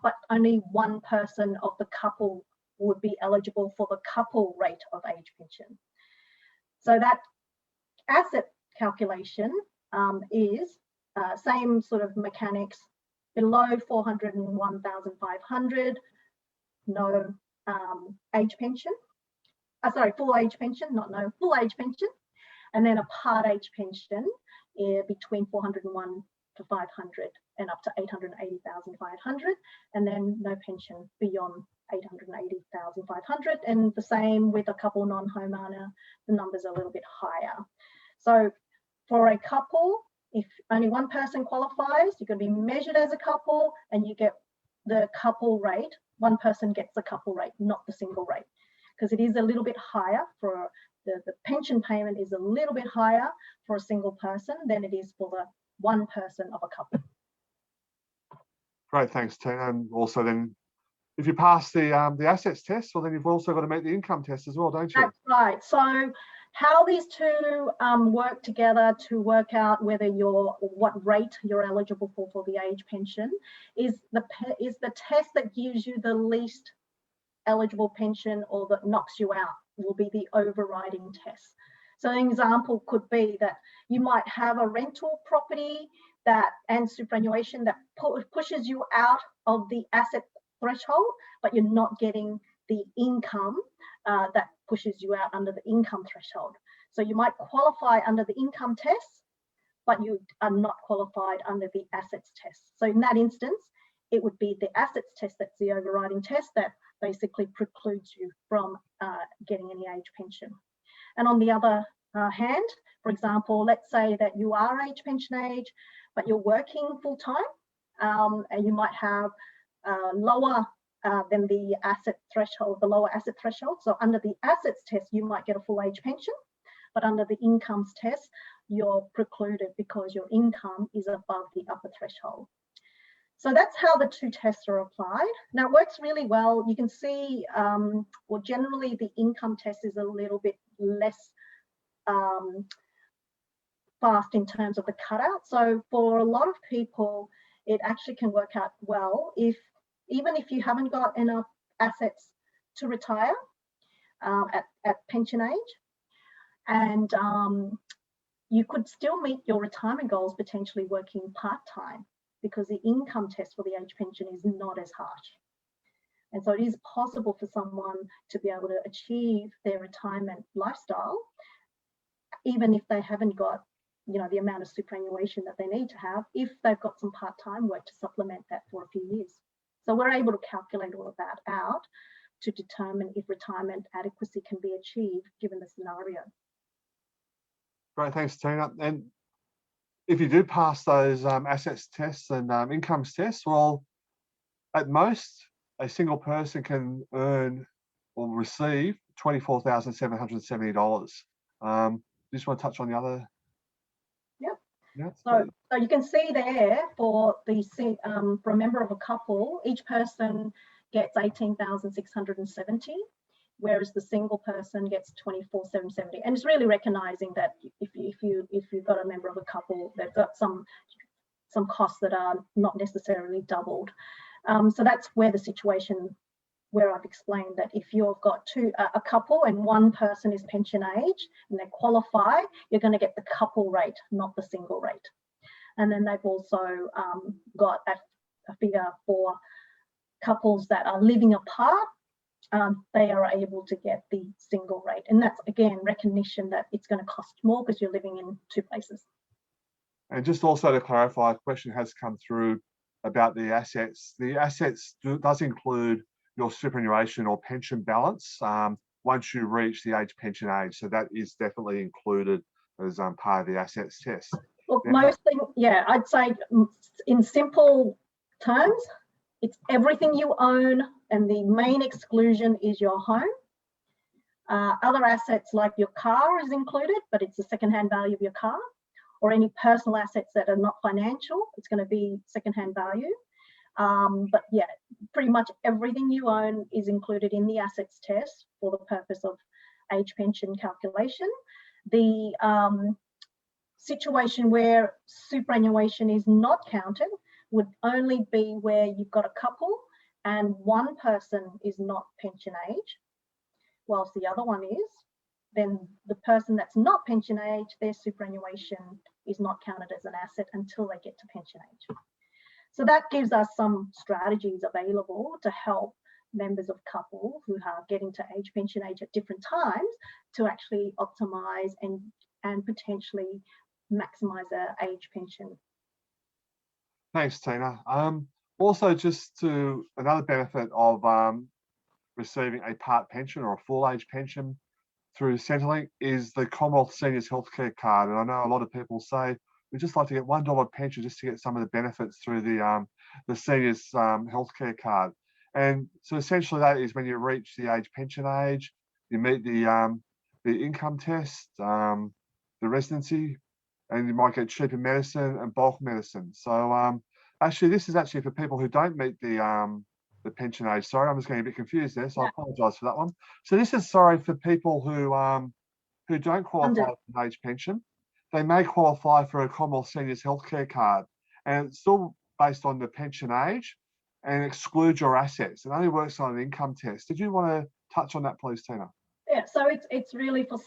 but only one person of the couple would be eligible for the couple rate of age pension. So that asset calculation is same sort of mechanics. Below 401,500, no age pension. Sorry, full age pension, not no, full age pension. And then a part age pension between 401 to 500 and up to 880,500, and then no pension beyond 880,500. And the same with a couple non-homeowner, the numbers are a little bit higher. So for a couple, if only one person qualifies, you're going to be measured as a couple, and you get the couple rate. One person gets the couple rate, not the single rate, because it is a little bit higher for the pension payment is a little bit higher for a single person than it is for the one person of a couple. Great, thanks, Tina. And also then, if you pass the assets test, well, then you've also got to meet the income test as well, don't you? That's right. So how these two work together to work out whether what rate you're eligible for the age pension is the test that gives you the least eligible pension or that knocks you out will be the overriding test. So an example could be that you might have a rental property and superannuation that pushes you out of the asset threshold, but you're not getting the income that pushes you out under the income threshold. So you might qualify under the income test, but you are not qualified under the assets test. So in that instance, it would be the assets test that's the overriding test that basically precludes you from getting any age pension. And on the other hand, for example, let's say that you are age pension age, but you're working full time, and you might have lower than the asset threshold, the lower asset threshold. So under the assets test, you might get a full age pension, but under the incomes test, you're precluded because your income is above the upper threshold. So that's how the two tests are applied. Now it works really well. You can see, well, generally the income test is a little bit less fast in terms of the cutout. So for a lot of people, it actually can work out well even if you haven't got enough assets to retire at pension age, and you could still meet your retirement goals potentially working part-time, because the income test for the age pension is not as harsh. And so it is possible for someone to be able to achieve their retirement lifestyle, even if they haven't got, the amount of superannuation that they need to have, if they've got some part-time work to supplement that for a few years. So we're able to calculate all of that out to determine if retirement adequacy can be achieved given the scenario. Great, thanks, Tina. And if you do pass those assets tests and incomes tests, well, at most, a single person can earn or receive $24,770. You just want to touch on the other? Yep. So you can see there for a member of a couple, each person gets 18,670, whereas the single person gets 24,770. And it's really recognizing that if you've got a member of a couple, they've got some costs that are not necessarily doubled. So that's where the situation where I've explained that if you've got a couple and one person is pension age and they qualify, you're going to get the couple rate, not the single rate. And then they've also got a figure for couples that are living apart they are able to get the single rate. And that's, again, recognition that it's going to cost more because you're living in two places. And just also to clarify, a question has come through about the assets. The assets does include your superannuation or pension balance once you reach the age pension age. So that is definitely included as part of the assets test. Look, mostly, yeah, I'd say in simple terms, it's everything you own, and the main exclusion is your home. Other assets like your car is included, but it's the second-hand value of your car, or any personal assets that are not financial, it's going to be second-hand value. But yeah, pretty much everything you own is included in the assets test for the purpose of age pension calculation. The situation where superannuation is not counted would only be where you've got a couple and one person is not pension age, whilst the other one is. Then the person that's not pension age, their superannuation is not counted as an asset until they get to pension age. So that gives us some strategies available to help members of couple who are getting to age pension age at different times to actually optimise and potentially maximise their age pension. Thanks, Tina. Also, just to another benefit of receiving a part pension or a full age pension through Centrelink is the Commonwealth Seniors Healthcare Card. And I know a lot of people say, we'd just like to get $1 pension just to get some of the benefits through the Seniors Healthcare Card. And so essentially that is when you reach the age pension age, you meet the income test, the residency, and you might get cheaper medicine and bulk medicine. So actually, this is actually for people who don't meet the pension age. Sorry, I'm just getting a bit confused there, so I apologise for that one. So this is for people who don't qualify for an age pension. They may qualify for a Commonwealth Seniors Healthcare Card, and it's still based on the pension age and excludes your assets. It only works on an income test. Did you want to touch on that, please, Tina? Yeah, so it's really for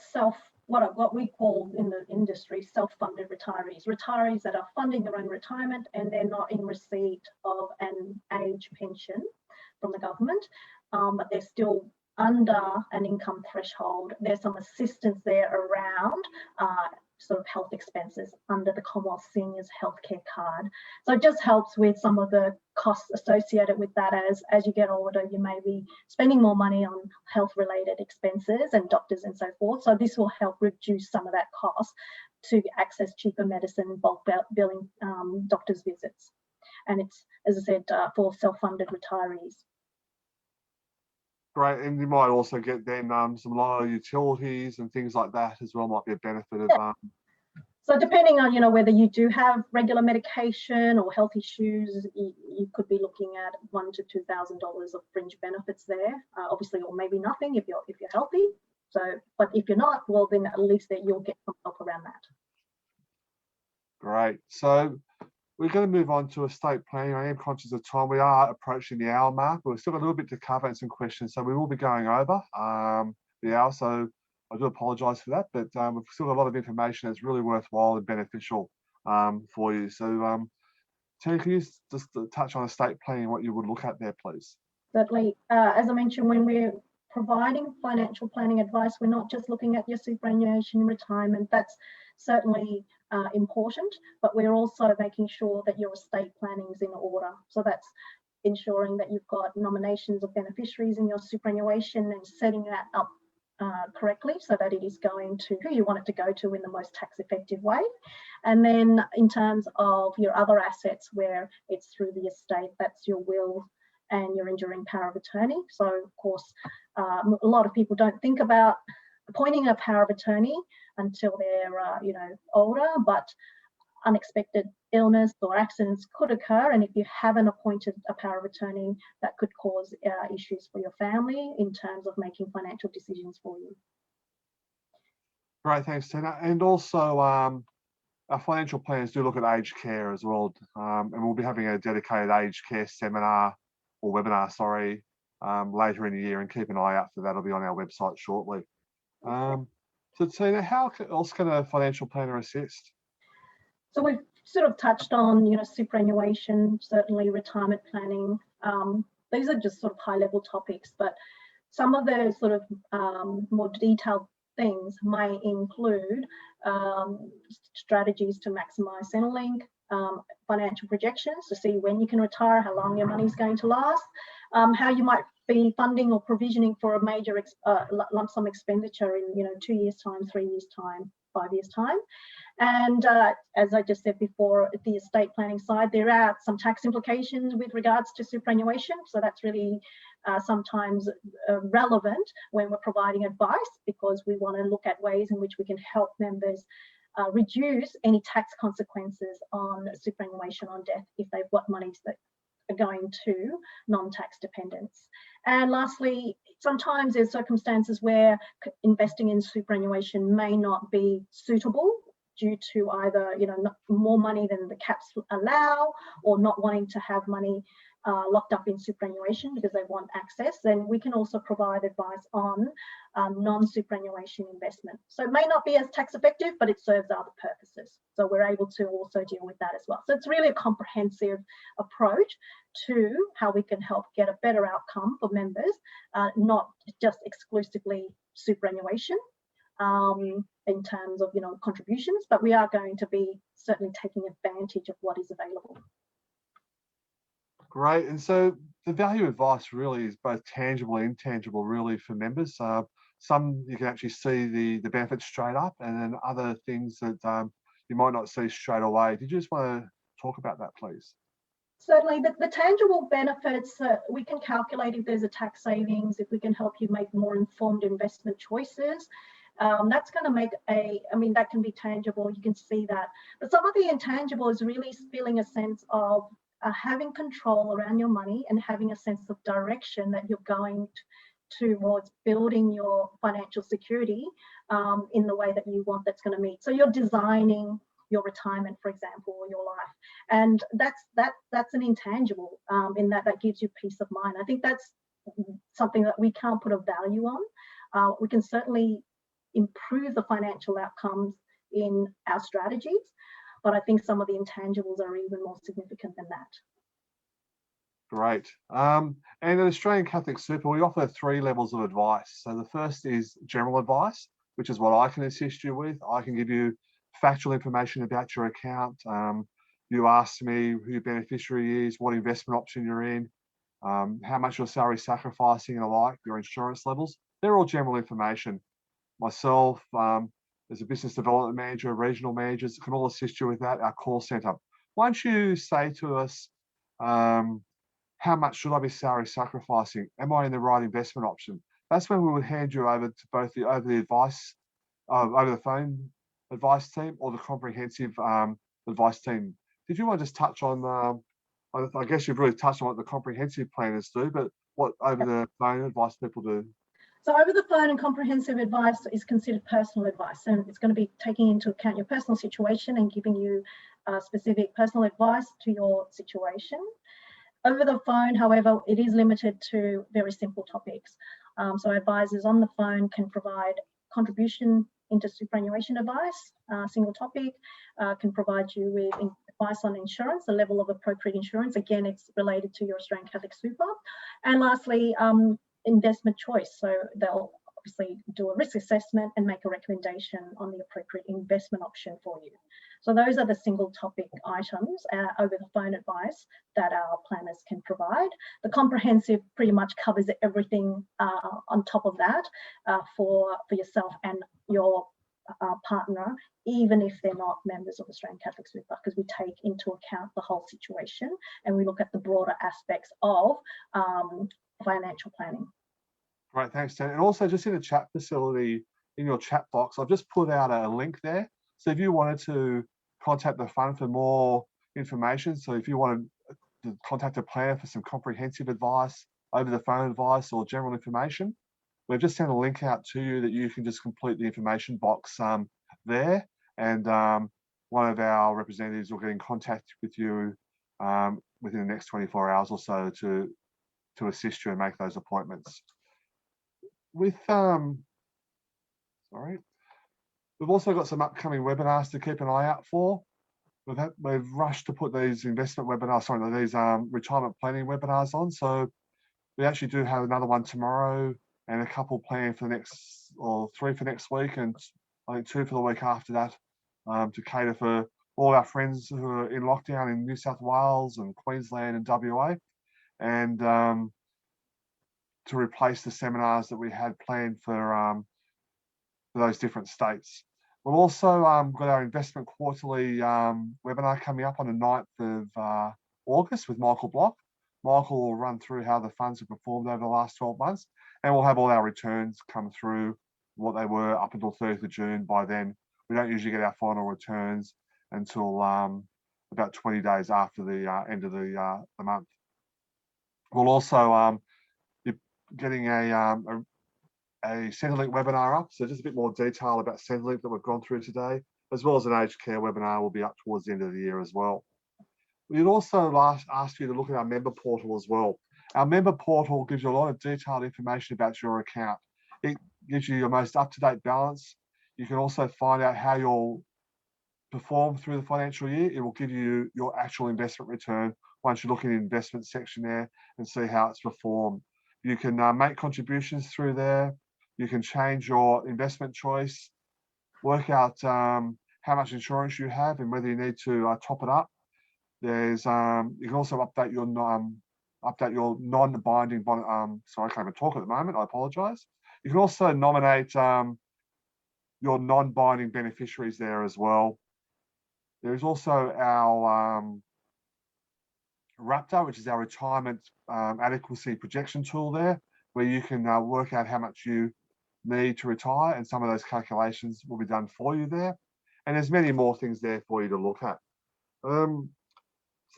what we call in the industry self-funded retirees that are funding their own retirement and they're not in receipt of an age pension from the government, but they're still under an income threshold. There's some assistance there around sort of health expenses under the Commonwealth Seniors Healthcare Card. So it just helps with some of the costs associated with that. As you get older, you may be spending more money on health-related expenses and doctors and so forth. So this will help reduce some of that cost to access cheaper medicine, bulk billing, doctor's visits. And it's, as I said, for self-funded retirees. Great, and you might also get then some lower utilities and things like that as well. Might be a benefit of. So depending on whether you do have regular medication or health issues, you could be looking at $1,000 to $2,000 of fringe benefits there. Obviously, or maybe nothing if you're healthy. So, but if you're not, well then at least that you'll get some help around that. Great. So we're going to move on to estate planning. I am conscious of time. We are approaching the hour mark. We've still got a little bit to cover and some questions, so we will be going over the hour. So I do apologise for that, but we've still got a lot of information that's really worthwhile and beneficial for you. So, Tina, can you just touch on estate planning and what you would look at there, please? Certainly. As I mentioned, when we're providing financial planning advice, we're not just looking at your superannuation retirement. That's certainly important, but we're also making sure that your estate planning is in order. So that's ensuring that you've got nominations of beneficiaries in your superannuation and setting that up correctly so that it is going to who you want it to go to in the most tax effective way. And then in terms of your other assets where it's through the estate, that's your will and your enduring power of attorney. So of course, a lot of people don't think about appointing a power of attorney until they're older, but unexpected illness or accidents could occur, and if you haven't appointed a power of attorney, that could cause issues for your family in terms of making financial decisions for you. Great, thanks, Tina. And also our financial planners do look at aged care as well, and we'll be having a dedicated aged care seminar or webinar, sorry, later in the year, and keep an eye out for that. It'll be on our website shortly. So Tina, how else can a financial planner assist? So we've sort of touched on, superannuation, certainly retirement planning. These are just sort of high-level topics, but Some of the sort of more detailed things may include strategies to maximise Centrelink, financial projections to see when you can retire, how long your money is going to last, how you might be funding or provisioning for a major lump sum expenditure in 2 years' time, 3 years' time, 5 years' time. And as I just said before, at the estate planning side, there are some tax implications with regards to superannuation. So that's really sometimes relevant when we're providing advice, because we want to look at ways in which we can help members reduce any tax consequences on superannuation on death if they've got monies that are going to non-tax dependents. And lastly, sometimes there's circumstances where investing in superannuation may not be suitable due to either more money than the caps allow, or not wanting to have money locked up in superannuation because they want access. Then we can also provide advice on non-superannuation investment. So it may not be as tax effective, but it serves other purposes. So we're able to also deal with that as well. So it's really a comprehensive approach to how we can help get a better outcome for members, not just exclusively superannuation in terms of contributions, but we are going to be certainly taking advantage of what is available. Great. And so the value advice really is both tangible and intangible really for members. Some you can actually see the benefits straight up, and then other things that you might not see straight away. Did you just want to talk about that, please? Certainly, the tangible benefits, we can calculate if there's a tax savings, if we can help you make more informed investment choices. That's going to make that can be tangible, you can see that. But some of the intangible is really feeling a sense of having control around your money and having a sense of direction that you're going towards building your financial security in the way that you want that's going to meet. So you're designing your retirement, for example, or your life. And that's an intangible in that gives you peace of mind. I think that's something that we can't put a value on. We can certainly improve the financial outcomes in our strategies, but I think some of the intangibles are even more significant than that. Great. And at Australian Catholic Super, we offer 3 levels of advice. So the first is general advice, which is what I can assist you with. I can give you factual information about your account. You ask me who your beneficiary is, what investment option you're in, how much your salary sacrificing and the like, your insurance levels. They're all general information. Myself, as a business development manager, regional managers can all assist you with that, our call centre. Once you say to us, how much should I be salary sacrificing? Am I in the right investment option? That's when we would hand you over to both over the phone advice team or the comprehensive advice team. Did you want to just touch on, I guess you've really touched on what the comprehensive planners do, but what over the phone advice people do? So over the phone and comprehensive advice is considered personal advice, and it's going to be taking into account your personal situation and giving you specific personal advice to your situation. Over the phone, however, it is limited to very simple topics. So advisors on the phone can provide contribution into superannuation advice, single topic, can provide you with advice on insurance, the level of appropriate insurance. Again, it's related to your Australian Catholic Super. And lastly, investment choice. So they'll obviously do a risk assessment and make a recommendation on the appropriate investment option for you. So those are the single topic items over the phone advice that our planners can provide. The comprehensive pretty much covers everything on top of that for yourself and your partner, even if they're not members of Australian Catholic Super, because we take into account the whole situation and we look at the broader aspects of financial planning. Right, thanks, Jen. And also just in the chat facility, in your chat box, I've just put out a link there. So if you wanted to contact the fund for more information, so if you wanted to contact a planner for some comprehensive advice, over the phone advice or general information, we've just sent a link out to you that you can just complete the information box there, and one of our representatives will get in contact with you within the next 24 hours or so to assist you and make those appointments. With we've also got some upcoming webinars to keep an eye out for. We've rushed to put these investment webinars, these retirement planning webinars on. So we actually do have another one tomorrow and a couple planned for the next, or 3 for next week, and I think 2 for the week after that, to cater for all our friends who are in lockdown in New South Wales and Queensland and WA, and to replace the seminars that we had planned for those different states. We've also got our investment quarterly webinar coming up on the 9th of August with Michael Block. Michael will run through how the funds have performed over the last 12 months, and we'll have all our returns come through, what they were up until 30th of June. By then, we don't usually get our final returns until about 20 days after the end of the month. We'll also be getting a Centrelink webinar up, so just a bit more detail about Centrelink that we've gone through today, as well as an aged care webinar will be up towards the end of the year as well. We'd also ask you to look at our member portal as well. Our member portal gives you a lot of detailed information about your account. It gives you your most up-to-date balance. You can also find out how you'll perform through the financial year. It will give you your actual investment return once you look in the investment section there and see how it's performed. You can make contributions through there. You can change your investment choice, work out how much insurance you have and whether you need to top it up. There's you can also update your non-binding sorry, I can't even talk at the moment, I apologize. You can also nominate your non-binding beneficiaries there as well. There's also our Raptor, which is our retirement adequacy projection tool there, where you can work out how much you need to retire, and some of those calculations will be done for you there. And there's many more things there for you to look at. So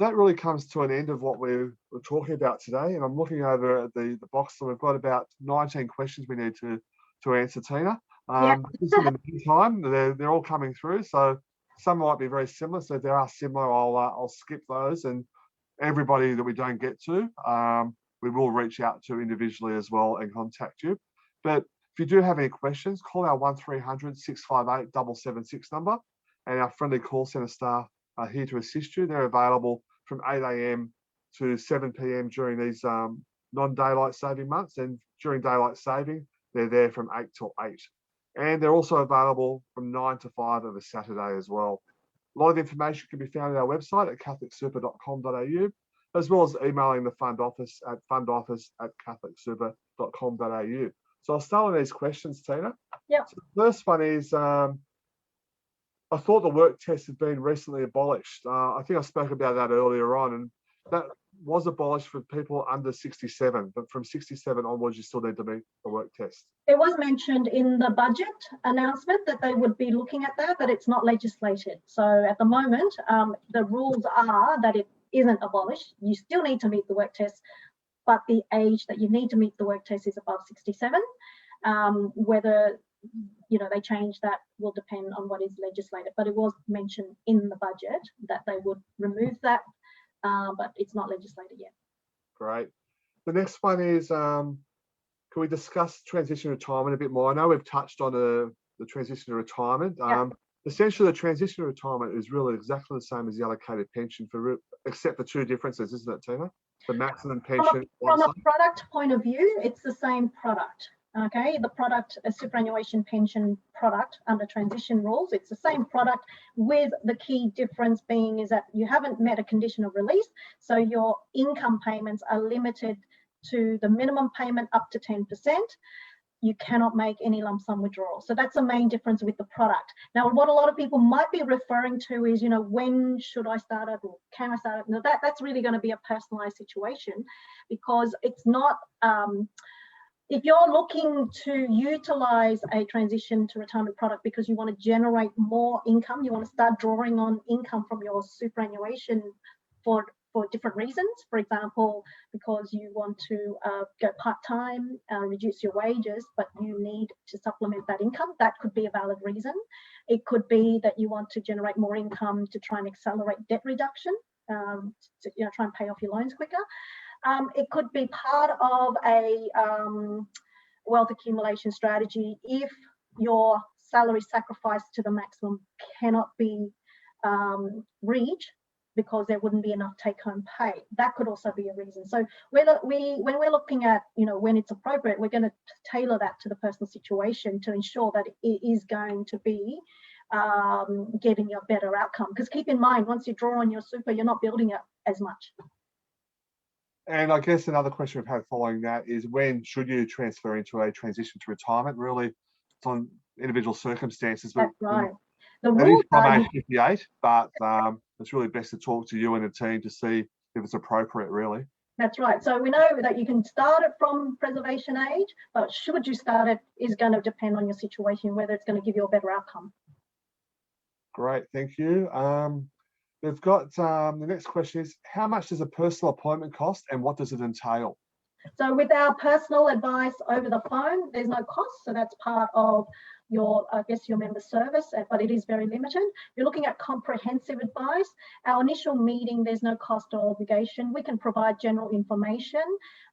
that really comes to an end of what we were talking about today. And I'm looking over at the box, and we've got about 19 questions we need to answer, Tina. Yeah. In the meantime, they're all coming through. So some might be very similar. So if they are similar, I'll skip those. And everybody that we don't get to, we will reach out to individually as well and contact you. But if you do have any questions, call our 1300 658 776 number, and our friendly call centre staff are here to assist you. They're available from 8 a.m. to 7 p.m. during these non-daylight saving months, and during daylight saving, they're there from 8 till 8. And they're also available from 9 to 5 of a Saturday as well. A lot of information can be found at our website at catholicsuper.com.au, as well as emailing the fund office at fundoffice@catholicsuper.com.au. So I'll start with these questions, Tina. Yeah. So the first one is, I thought the work test had been recently abolished. I think I spoke about that earlier on, and that was abolished for people under 67, but from 67 onwards, you still need to meet the work test. It was mentioned in the budget announcement that they would be looking at that, but it's not legislated. So at the moment, the rules are that it isn't abolished. You still need to meet the work test, but the age that you need to meet the work test is above 67. Whether they change that will depend on what is legislated, but it was mentioned in the budget that they would remove that, but it's not legislated yet. Great. The next one is, can we discuss transition to retirement a bit more? I know we've touched on the transition to retirement. Yeah. Essentially, the transition to retirement is really exactly the same as the allocated pension, except for 2 differences, isn't it, Tina? The maximum pension. From a product point of view, it's the same product. Okay, the product, a superannuation pension product under transition rules, it's the same product, with the key difference being is that you haven't met a condition of release, so your income payments are limited to the minimum payment up to 10%. You cannot make any lump sum withdrawals. So that's the main difference with the product. Now, what a lot of people might be referring to is, when should I start it, or can I start it? Now, that's really going to be a personalised situation, because it's not. If you're looking to utilise a transition to retirement product because you want to generate more income, you want to start drawing on income from your superannuation for different reasons. For example, because you want to go part-time, reduce your wages, but you need to supplement that income. That could be a valid reason. It could be that you want to generate more income to try and accelerate debt reduction, to try and pay off your loans quicker. It could be part of a wealth accumulation strategy if your salary sacrifice to the maximum cannot be reached because there wouldn't be enough take-home pay. That could also be a reason. So when we're looking at, when it's appropriate, we're going to tailor that to the personal situation to ensure that it is going to be getting you a better outcome. Because keep in mind, once you draw on your super, you're not building it as much. And I guess another question we've had following that is, when should you transfer into a transition to retirement? Really, it's on individual circumstances. That's right. The That is rules from are, age 58, but it's really best to talk to you and the team to see if it's appropriate, really. That's right. So we know that you can start it from preservation age, but should you start it is going to depend on your situation, whether it's going to give you a better outcome. Great, thank you. We've got the next question is, how much does a personal appointment cost and what does it entail? So with our personal advice over the phone, there's no cost. So that's part of your, your member service, but it is very limited. You're looking at comprehensive advice. Our initial meeting, there's no cost or obligation. We can provide general information,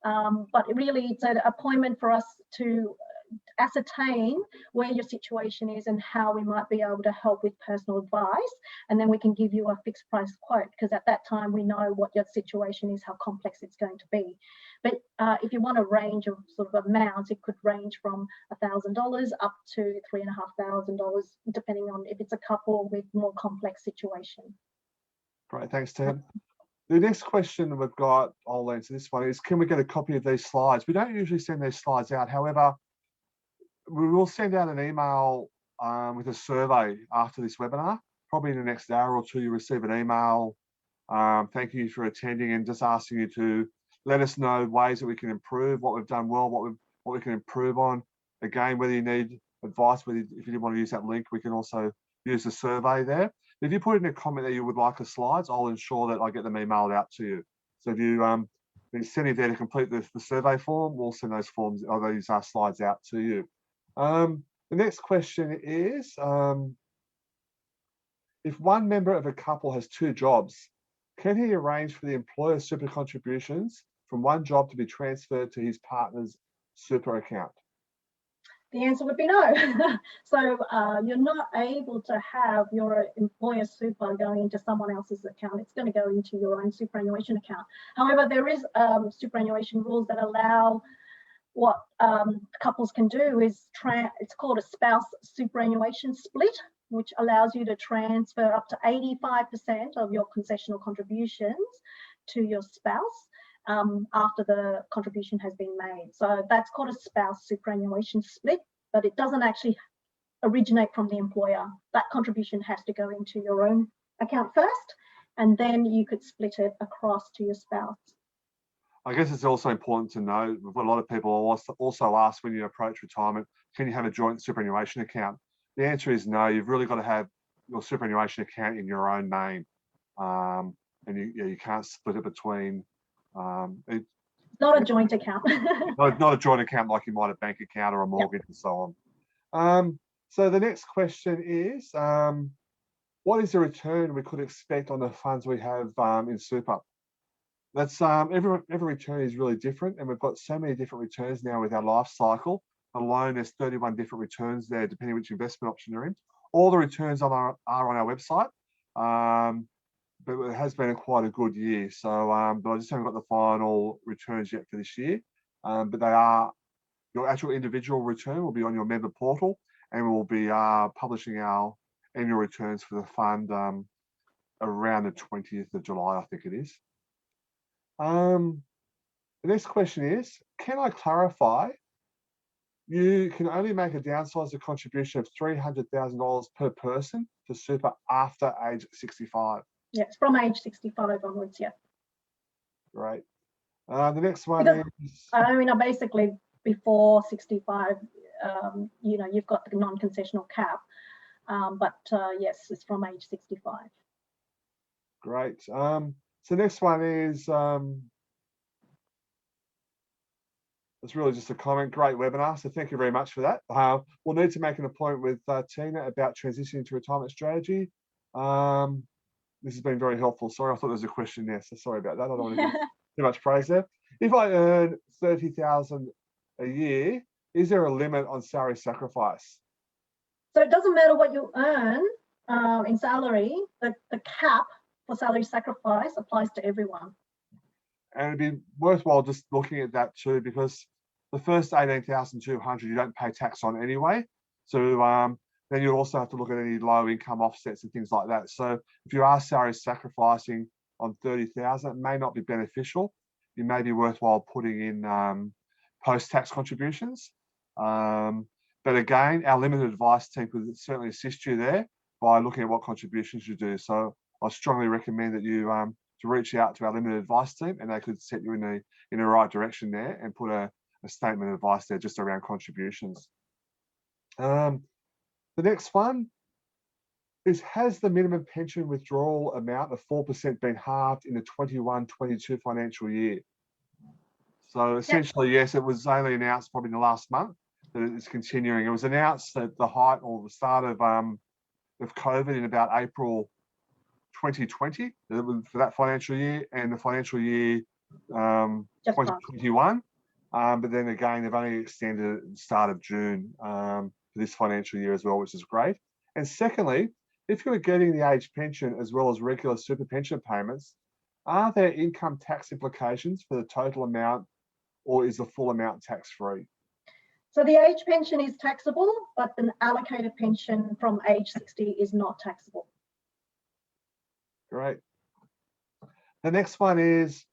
but really it's an appointment for us to ascertain where your situation is and how we might be able to help with personal advice, and then we can give you a fixed price quote, because at that time we know what your situation is, how complex it's going to be. But if you want a range of sort of amounts, it could range from $1,000 up to $3,500, depending on if it's a couple with more complex situation. Great, thanks, Tim. The next question we've got, I'll answer this one, is can we get a copy of these slides? We don't usually send these slides out. However, we will send out an email with a survey after this webinar. Probably in the next hour or two, you'll receive an email thanking you for attending and just asking you to let us know ways that we can improve, what we've done well, what we can improve on. Again, whether you need advice, if you didn't want to use that link, we can also use the survey there. If you put in a comment that you would like the slides, I'll ensure that I get them emailed out to you. So if you send it there to complete the survey form, we'll send those forms or these slides out to you. The next question is, if one member of a couple has 2 jobs, can he arrange for the employer's super contributions from one job to be transferred to his partner's super account? The answer would be no. So you're not able to have your employer super going into someone else's account. It's going to go into your own superannuation account. However, there is superannuation rules that allow what couples can do is it's called a spouse superannuation split, which allows you to transfer up to 85% of your concessional contributions to your spouse after the contribution has been made. So that's called a spouse superannuation split, but it doesn't actually originate from the employer. That contribution has to go into your own account first, and then you could split it across to your spouse. I guess it's also important to know, what a lot of people also ask when you approach retirement, can you have a joint superannuation account? The answer is no. You've really got to have your superannuation account in your own name, and you can't split it between. Not a joint account. not a joint account like you might a bank account or a mortgage, yep, and so on. So the next question is, what is the return we could expect on the funds we have in super? That's every return is really different, and we've got so many different returns now with our life cycle alone. There's 31 different returns there, depending which investment option you're in. All the returns are on our website, but it has been quite a good year. So, but I just haven't got the final returns yet for this year. But they are, your actual individual return will be on your member portal, and we'll be publishing our annual returns for the fund around the 20th of July, I think it is. The next question is, can I clarify, you can only make a downsized contribution of $300,000 per person to super after age 65? Yes, from age 65 onwards, yeah. Great. The next one is... I mean, basically before 65, you've got the non-concessional cap, but yes, it's from age 65. Great. So next one is, it's really just a comment. Great webinar, so thank you very much for that. We'll need to make an appointment with Tina about transitioning to retirement strategy. This has been very helpful. Sorry, I thought there was a question there, so sorry about that. I don't want to give too much praise there. If I earn $30,000 a year, is there a limit on salary sacrifice? So it doesn't matter what you earn in salary, the cap for salary sacrifice applies to everyone. And it'd be worthwhile just looking at that too, because the first 18,200 you don't pay tax on anyway. So then you also have to look at any low income offsets and things like that. So if you are salary sacrificing on 30,000, it may not be beneficial. It may be worthwhile putting in post-tax contributions. But again, our limited advice team could certainly assist you there by looking at what contributions you do. So I strongly recommend that you to reach out to our limited advice team, and they could set you in the right direction there and put a statement of advice there just around contributions. The next one is, has the minimum pension withdrawal amount of 4% been halved in the 21-22 financial year? So essentially, yes, it was only announced probably in the last month that it's continuing. It was announced at the height or the start of COVID in about April 2020 for that financial year, and the financial year 2021. But then again, they've only extended it at the start of June for this financial year as well, which is great. And secondly, if you're getting the age pension as well as regular super pension payments, are there income tax implications for the total amount, or is the full amount tax-free? So the age pension is taxable, but an allocated pension from age 60 is not taxable. Great. The next one is,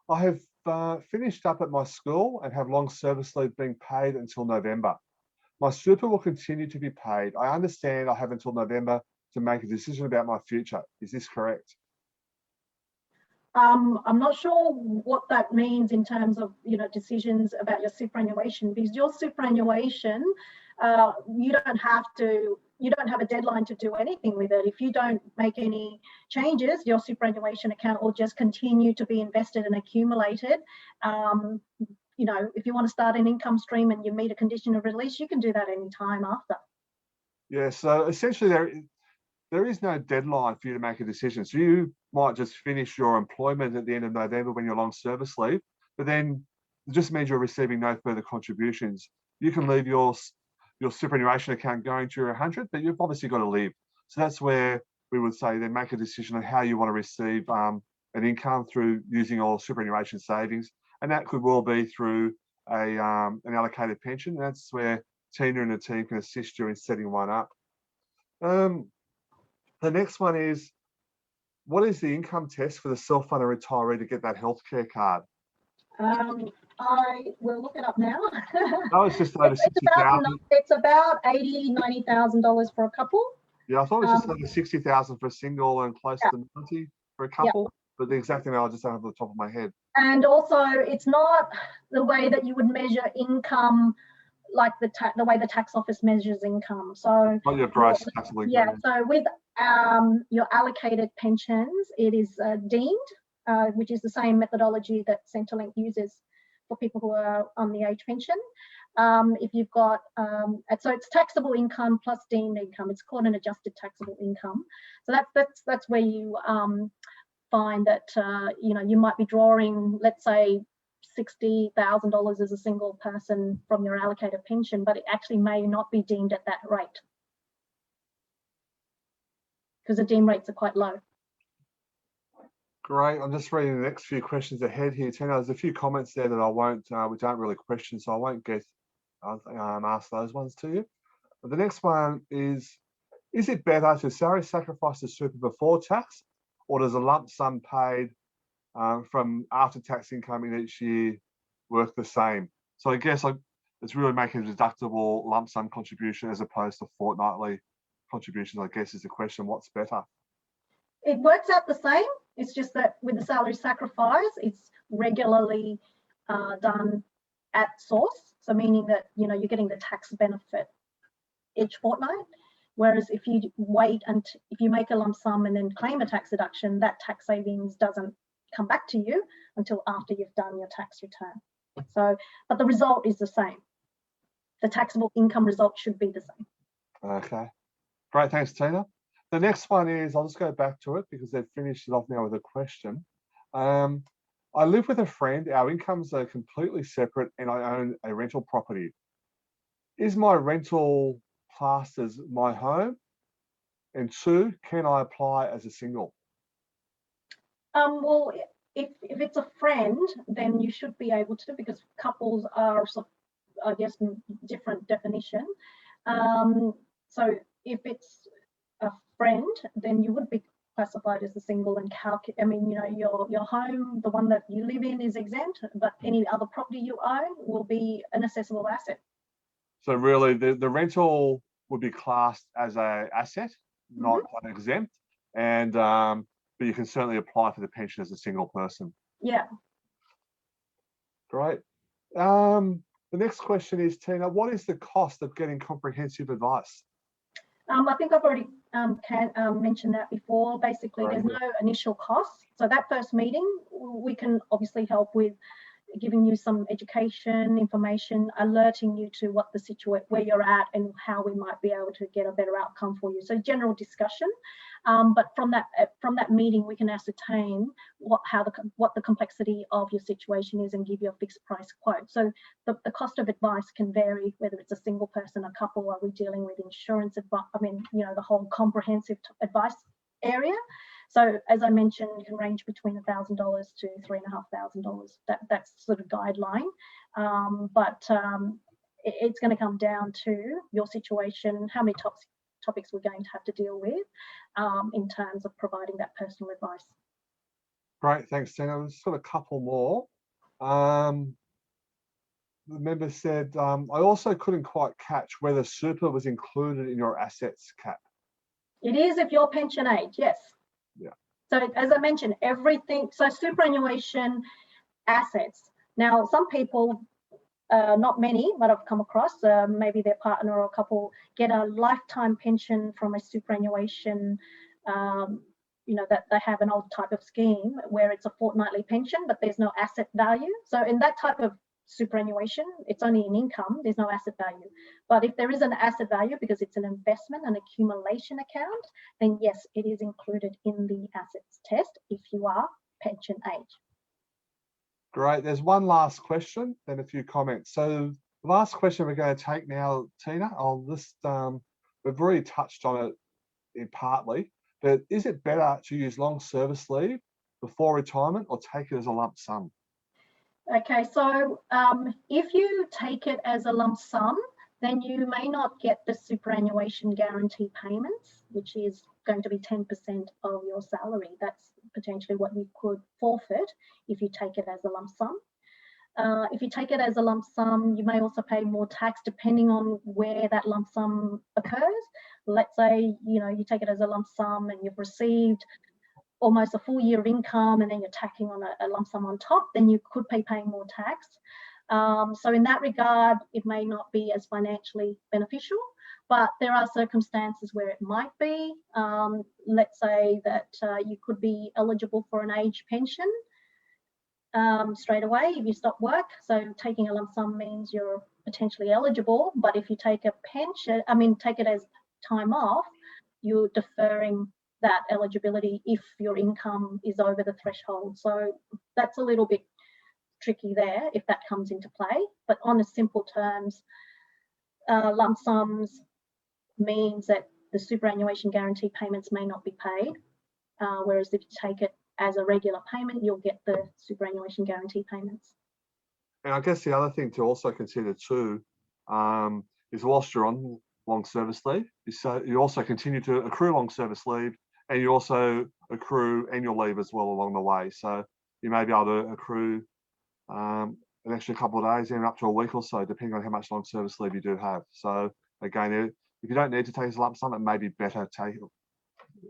I have finished up at my school and have long service leave being paid until November. My super will continue to be paid. I understand I have until November to make a decision about my future. Is this correct? I'm not sure what that means in terms of decisions about your superannuation, because your superannuation, you don't have a deadline to do anything with it. If you don't make any changes, your superannuation account will just continue to be invested and accumulated. If you want to start an income stream and you meet a condition of release, you can do that any time after. Yeah, so essentially there is no deadline for you to make a decision. So you might just finish your employment at the end of November when you're on long service leave, but then it just means you're receiving no further contributions. You can leave your superannuation account going to your 100, but you've obviously got to live. So that's where we would say then make a decision on how you want to receive an income through using all superannuation savings. And that could well be through an allocated pension. That's where Tina and the team can assist you in setting one up. The next one is, what is the income test for the self-funded retiree to get that healthcare card? I will look it up now. No, it's just over 60,000. It's about $80,000, $90,000 for a couple. Yeah, I thought it was just over 60,000 for a single and close to 90 for a couple, but the exact amount I just don't have on the top of my head. And also, it's not the way that you would measure income, like the way the tax office measures income. So not your gross taxable income. Yeah, so with your allocated pensions, it is deemed, which is the same methodology that Centrelink uses for people who are on the age pension. If you've got, so it's taxable income plus deemed income. It's called an adjusted taxable income. So that's where you find that you might be drawing, let's say, $60,000 as a single person from your allocated pension, but it actually may not be deemed at that rate because the deemed rates are quite low. Great. I'm just reading the next few questions ahead here, Tina. There's a few comments there that I won't, which aren't really questions, so I won't ask those ones to you. But the next one is it better to salary sacrifice the super before tax, or does a lump sum paid from after-tax income in each year work the same? So I guess it's really making a deductible lump sum contribution as opposed to fortnightly contributions, I guess, is the question. What's better? It works out the same. It's just that with the salary sacrifice, it's regularly done at source. So meaning that, you're getting the tax benefit each fortnight. Whereas if you wait and if you make a lump sum and then claim a tax deduction, that tax savings doesn't come back to you until after you've done your tax return. So, but the result is the same. The taxable income result should be the same. Okay, great, thanks, Tina. The next one is, I'll just go back to it because they've finished it off now with a question. I live with a friend, our incomes are completely separate, and I own a rental property. Is my rental classed as my home? And two, can I apply as a single? Well, if it's a friend, then you should be able to, because couples are, I guess, different definition. So if it's a friend, then you would be classified as a single and I mean, you know, your home, the one that you live in, is exempt, but any other property you own will be an assessable asset. So really, the rental would be classed as a asset, not exempt, and but you can certainly apply for the pension as a single person. Yeah. Great. The next question is, Tina, what is the cost of getting comprehensive advice? I think I've already mentioned that before. Basically, there's no initial cost. So that first meeting, we can obviously help with giving you some education, information, alerting you to what the situation, where you're at, and how we might be able to get a better outcome for you. So general discussion, but from that meeting, we can ascertain what the complexity of your situation is and give you a fixed price quote. So the cost of advice can vary, whether it's a single person, a couple, are we dealing with insurance advice? I mean, you know, the whole comprehensive advice area. So as I mentioned, it can range between $1,000 to $3,500. That's sort of guideline, but it's going to come down to your situation, how many topics we're going to have to deal with in terms of providing that personal advice. Great, thanks, Tina. There's sort of a couple more. The member said, I also couldn't quite catch whether super was included in your assets cap. It is if you're pension age, yes. Yeah. So as I mentioned, everything, so superannuation assets. Now, some people, not many, but I've come across, maybe their partner or a couple get a lifetime pension from a superannuation, you know, that they have an old type of scheme where it's a fortnightly pension, but there's no asset value. So in that type of superannuation, it's only an income, there's no asset value. But if there is an asset value, because it's an investment, an accumulation account, then yes, it is included in the assets test if you are pension age. Great. There's one last question, then a few comments. So the last question we're going to take now, Tina, I'll just, we've already touched on it partly, but is it better to use long service leave before retirement or take it as a lump sum? Okay, so if you take it as a lump sum, then you may not get the superannuation guarantee payments, which is going to be 10% of your salary. That's potentially what you could forfeit if you take it as a lump sum. If you take it as a lump sum, you may also pay more tax depending on where that lump sum occurs. Let's say, you know, you take it as a lump sum and you've received almost a full year of income, and then you're tacking on a lump sum on top, then you could be paying more tax. So in that regard, it may not be as financially beneficial, but there are circumstances where it might be. Let's say that you could be eligible for an age pension straight away if you stop work. So taking a lump sum means you're potentially eligible, but if you take a pension, take it as time off, you're deferring that eligibility if your income is over the threshold. So that's a little bit tricky there if that comes into play. But on a simple terms, lump sums means that the superannuation guarantee payments may not be paid, whereas if you take it as a regular payment, you'll get the superannuation guarantee payments. And I guess the other thing to also consider too is whilst you're on long service leave, you also continue to accrue long service leave, and you also accrue annual leave as well along the way. So you may be able to accrue an extra couple of days, even up to a week or so, depending on how much long service leave you do have. So again, if you don't need to take as a lump sum, it may be better to take.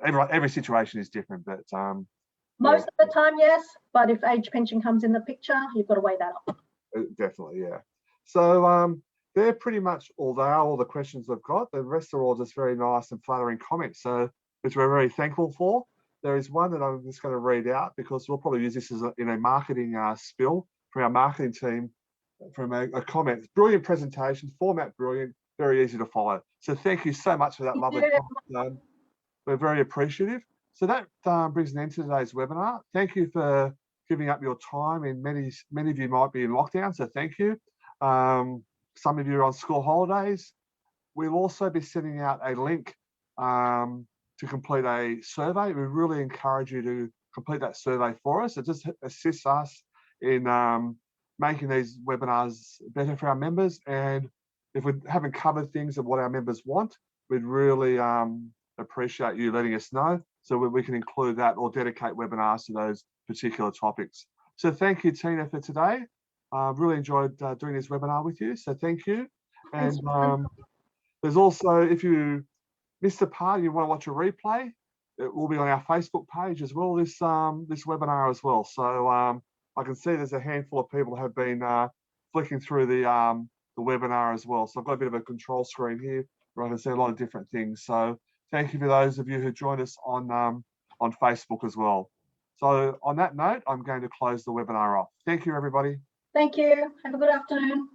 Every situation is different, but most of the time, yes. But if age pension comes in the picture, you've got to weigh that up. Definitely, yeah. So they're pretty much all the questions I've got. The rest are all just very nice and flattering comments, so which we're very thankful for. There is one that I'm just going to read out because we'll probably use this as in a marketing spill from our marketing team, from a comment. Brilliant presentation, format brilliant, very easy to follow. So thank you so much for that lovely comment. We're very appreciative. So that brings an end to today's webinar. Thank you for giving up your time, and many of you might be in lockdown, so thank you. Some of you are on school holidays. We'll also be sending out a link to complete a survey. We really encourage you to complete that survey for us. It just assists us in making these webinars better for our members. And if we haven't covered things of what our members want, we'd really appreciate you letting us know so we can include that or dedicate webinars to those particular topics. So thank you, Tina, for today. I've really enjoyed doing this webinar with you. So thank you. And there's also, if you missed a part and you want to watch a replay, it will be on our Facebook page as well, this webinar as well. So I can see there's a handful of people who have been flicking through the webinar as well. So I've got a bit of a control screen here where I can see a lot of different things. So thank you for those of you who joined us on Facebook as well. So on that note, I'm going to close the webinar off. Thank you, everybody. Thank you. Have a good afternoon.